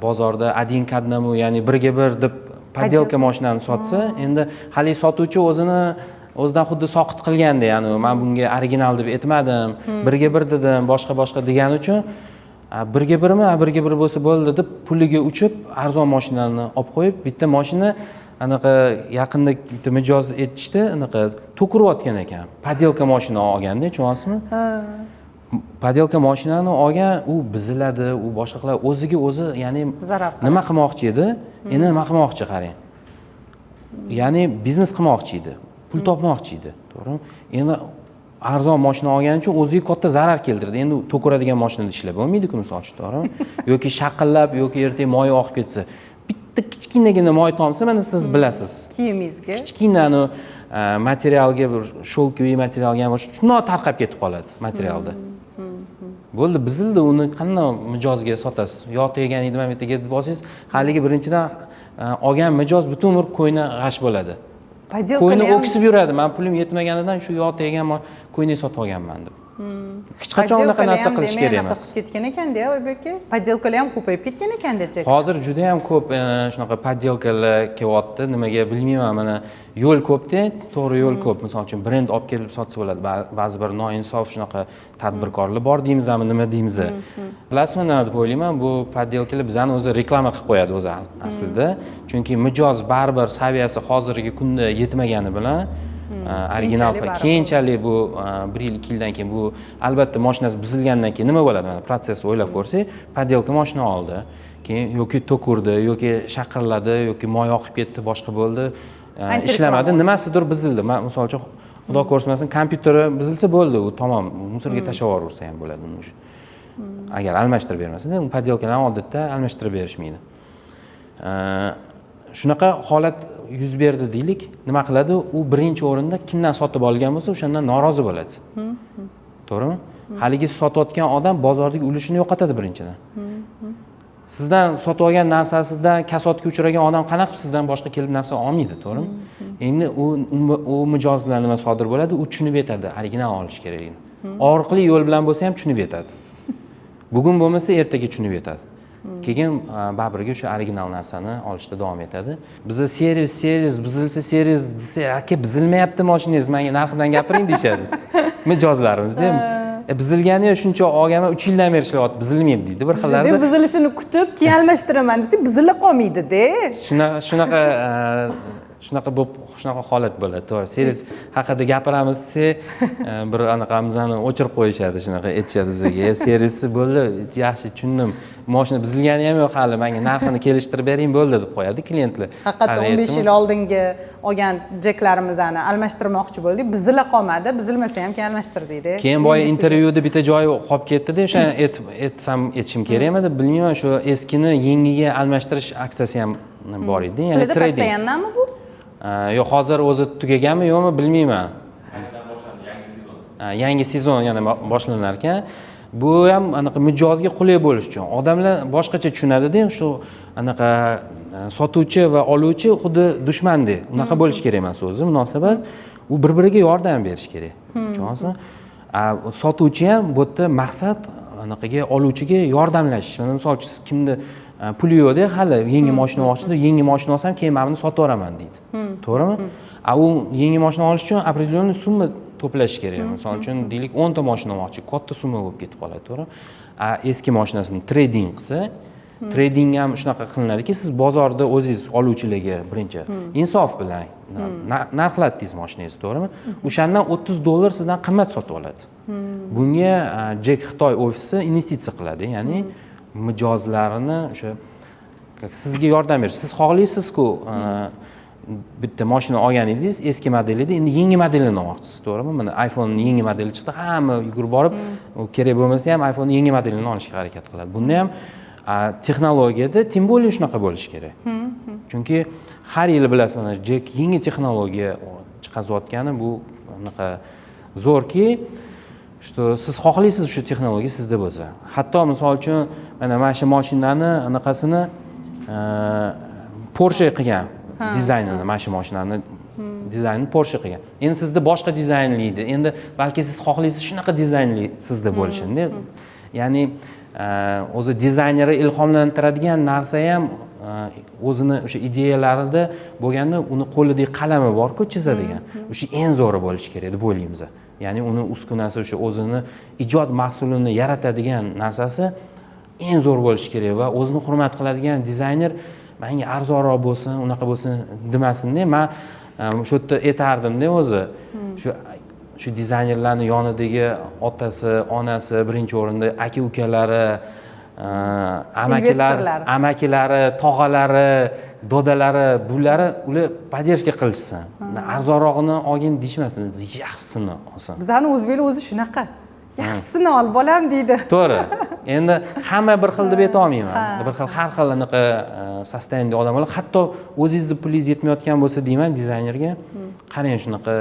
bozorda один к одному, ya'ni birga bir deb podelka mashinani sotsa, endi hali sotuvchi o'zidan xuddi soqit qilganda, ya'ni men bunga original deb aytmadim, birga bir dedim, boshqa degani uchun birga bir bo'lsa bo'ldi deb puliga uchib arzon mashinani olib qo'yib, bitta mashina anaqa yaqinda bitta mijoz aytishdi, anaqa to'kirayotgan ekan. Podelka mashina olganda, tushunyapsizmi? Podelka mashinani olgan, u buziladi, u boshqa qiladi, o'ziga o'zi, ya'ni nima qilmoqchi edi? Endi nima qilmoqchi, qarang. Ya'ni biznes qilmoqchi edi, pul topmoqchi edi, to'g'rimi? Endi arzon mashina olgani uchun o'ziga katta zarar keltirdi. Endi to'kiradigan mashinada ishlab bo'lmaydi-ku, misol uchun, to'g'rimi? Yoki shaqillab yoki ertaga moy oqib ketsa, bitta kichkinagina moy tomsa, mana siz bilasiz. Kiyimingizga kichkinani materialga, bir sholkoviy materialga shunday tarqab ketib qoladi materialda. Bo'ldi, bizildi, uni qanday mijozga sotasiz? Yo tegan edi, mana bu yerga deb olsangiz, haligi birinchidan olgan mijoz butun umr qo'yni g'ash bo'ladi. Qo'yni o'ksib yuradi. Men pulim yetmaganidan shu yo tegan qo'yni sotib olganman deb. hech qachon unaqa narsa qilish kerak emas. Qilib ketgan ekanda, Oybek aka. Poddelkalar ham ko'payib ketgan ekanda Jack. Hozir juda ham ko'p shunaqa poddelkalar kelyapti. Nimaga bilmayman, mana yo'l ko'pda, to'g'ri yo'l ko'p. Misol uchun brend olib kelib sotsa bo'ladi. Ba'zi bir noinsof shunaqa tadbirkorlar bor deymizmi, nima deymiz? Bilasizmi nima deb o'ylayman? Bu poddelkalar bizani o'zi reklama qilib qo'yadi o'zi aslida. Chunki mijoz baribir saviyasi hozirgi kunda yetmagani bilan original keyinchalik bu 1 yil 2 yildan keyin bu albatta mashinasi buzilgandan keyin nima bo'ladi? Mana protsessni o'ylab ko'rsak, poddelka mashina oldi, keyin yoki to'kurdi, yoki shaqirladi, yoki moy oqib ketdi, boshqa bo'ldi, ishlamadi, nimasidir buzildi. Misol uchun Xudo ko'rsmasin, kompyuteri buzilsa bo'ldi, u tamom, musorga tashlab yuborsa ham bo'ladi uni. Agar almashtirib bermasada, u poddelkalarni odatda almashtirib berishmaydi. Shunaqa holat yuz berdi deylik, nima qiladi? U birinchi o'rinda kimdan sotib olgan bo'lsa, o'shandan norozi bo'ladi. To'g'rimi? Haligi sotayotgan odam bozordagi ulushini yo'qotadi birinchidan. Sizdan sotib olgan narsasidan kasodga uchragan odam qanaqa sizdan boshqa kelib narsa olmaydi, to'g'rimi? Endi u mijoz bilan nima sodir bo'ladi? U tushunib yetadi, original olish kerakligini. Og'riqli yo'l bilan bo'lsa ham tushunib yetadi. Bugun bo'lmasa ertaga tushunib yetadi. Keyin baribir o'sha original narsani olishda davom etadi. Bizda servis buzilsa servis desa, aka buzilmayapti mashinangiz, menga narxidan gapiring deyshadi. Mijozlarimizda buzilgani shuncha olganman, 3 yildan beri ishlayapti, buzilmaydi deydi. Bir xillarda buzilishini kutib, keyin almashtiraman desa, buzila qolmaydi-da. Shunaqa holat bo'ladi. To'g'ri, servis haqida gapiramiz desa, bir anaqamizni o'chirib qo'yishadi, shunaqa aytishadi bizga. Servisi bo'ldi, yaxshi tushundim. Mashina buzilgani ham yo'q hali, menga narxini kelishtirib bering bo'ldi deb qo'yadi klientlar. Haqiqatda 15 yil oldingi olgan Jacklarimizni almashtirmoqchi bo'ldik, buzila qolmadi, buzilmasa ham keyin almashtirdik-da. Keyin boya intervyuda bitta joyi qolib ketdi-da, o'shani aytishim kerakmi deb bilmayman, shu eskini yangiga almashtirish aksiyasi ham bor edi, ya'ni trading. Sizlarda postoyandanmi bu? Yo'q, hozir o'zi tugaganmi yo'qmi bilmayman. Yangi sezon yana boshlanar ekan. Bu ham anaqa mijozga qulay bo'lish uchun. Odamlar boshqacha tushunadi-da, shu anaqa sotuvchi va oluvchi xuddi dushmandek. Unaqa bo'lish kerak emas o'zi, munosabat. U bir-biriga yordam berish kerak. Tushunasizmi? Sotuvchi ham bu yerda maqsad anaqaga oluvchiga yordamlashish. Mana misol uchun kimni puli yo'qda, hali yangi mashina olmoqchida, yangi mashina olsam, keyin men buni sotib yuboraman deydi. To'g'rimi? U yangi mashina olish uchun определенный summa to'plash kerak. Misol uchun deylik 10 ta mashina olmoqchi, katta summa bo'lib ketib qoladi, to'g'ri? Eski mashinasini trading qilsa, trading ham shunaqa qilinadiki, siz bozorda o'zingiz oluvchilarga birinchi insof bilan narxlatdingiz mashinangizni, to'g'rimi? O'shandan $30 sizdan qimmat sotib oladi. Bunga Jack Xitoy ofisi investitsiya qiladi, ya'ni mijozlarini o'sha sizga yordam berish. Siz xohlaysiz-ku, bitta mashina olgan edingiz, eski model edi, endi yangi modelini olmoqchisiz, to'g'rimi? Mana iPhonening yangi modeli chiqdi, hamma yugurib borib, u kerak bo'lmasa ham iPhonening yangi modelini olishga harakat qiladi. Bunda ham texnologiyada tем более shunaqa bo'lishi kerak. Chunki har yili bilasiz, mana Jack yangi texnologiya chiqazayotgani bu anaqa zo'rki, что siz xohlaysiz shu texnologiya sizda bo'lsa. Hatto misol uchun mana shu mashinani anaqasini Porsche qilgan dizaynini, mana shu mashinani dizaynini Porsche qilgan. Endi sizda boshqa dizaynliydi. Endi balki siz xohlaysiz shunaqa dizaynli sizda bo'lishini. Ya'ni o'zi dizayneri ilhomlantiradigan narsa ham o'zini o'sha ideyalarida bo'lganda uni qo'lidagi qalami bor-ku chizadigan. O'sha eng zo'ri bo'lishi kerak deb o'ylaymiz. Ya'ni uni uskunasi o'sha o'zini ijod mahsulini yaratadigan narsasi eng zo'r bo'lishi kerak va o'zini hurmat qiladigan dizayner menga arzonroq bo'lsin, unaqa bo'lsin demasin-da. Men shu yerda aytardim-da o'zi. Shu dizaynerlarning yonidagi otasi, onasi, birinchi o'rinda aka-ukalari, amakilari, tog'alari, dodalari, bular podдержка qilishsin. Arzonrog'ini olgin deyishmasin, yaxshisini olsin. Bizning o'zbeklar o'zi shunaqa. Yaxshisini ol, bolam deydi. To'g'ri. Endi hamma bir xil deb ayta olmayman. Bir xil har xil anaqa sostoyanda odam bo'ladi. Hatto o'zingizni pulingiz yetmayotgan bo'lsa deyman dizaynerga, qarang shunaqa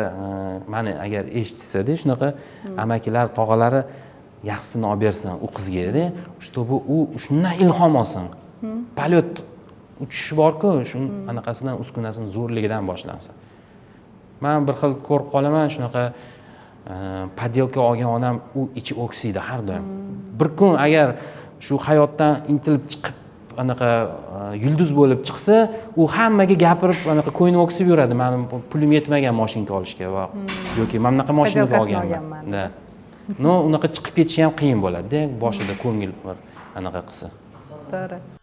meni agar eshitsa-da, shunaqa amakilar, tog'alari yaxshisini olib bersin u qizga-da, чтобы u shundan ilhom olsin. Polyot uchish bor-ku, shu anaqasidan uskunasining zo'rligidan boshlansin. Men bir xil ko'rib qolaman shunaqa podelka olgan odam u ichi o'ksiydi har doim. Bir kun agar shu hayotdan intilib chiqib anaqa yulduz bo'lib chiqsa, u hammaga gapirib anaqa ko'ngli o'ksib yuradi. Meni pulim yetmagan mashinka olishga va yoki men bunaqa mashina olganman. Da. No, unaqa chiqib ketishi ham qiyin bo'ladi-da, boshida ko'ngil bir anaqa qilsa. To'g'ri.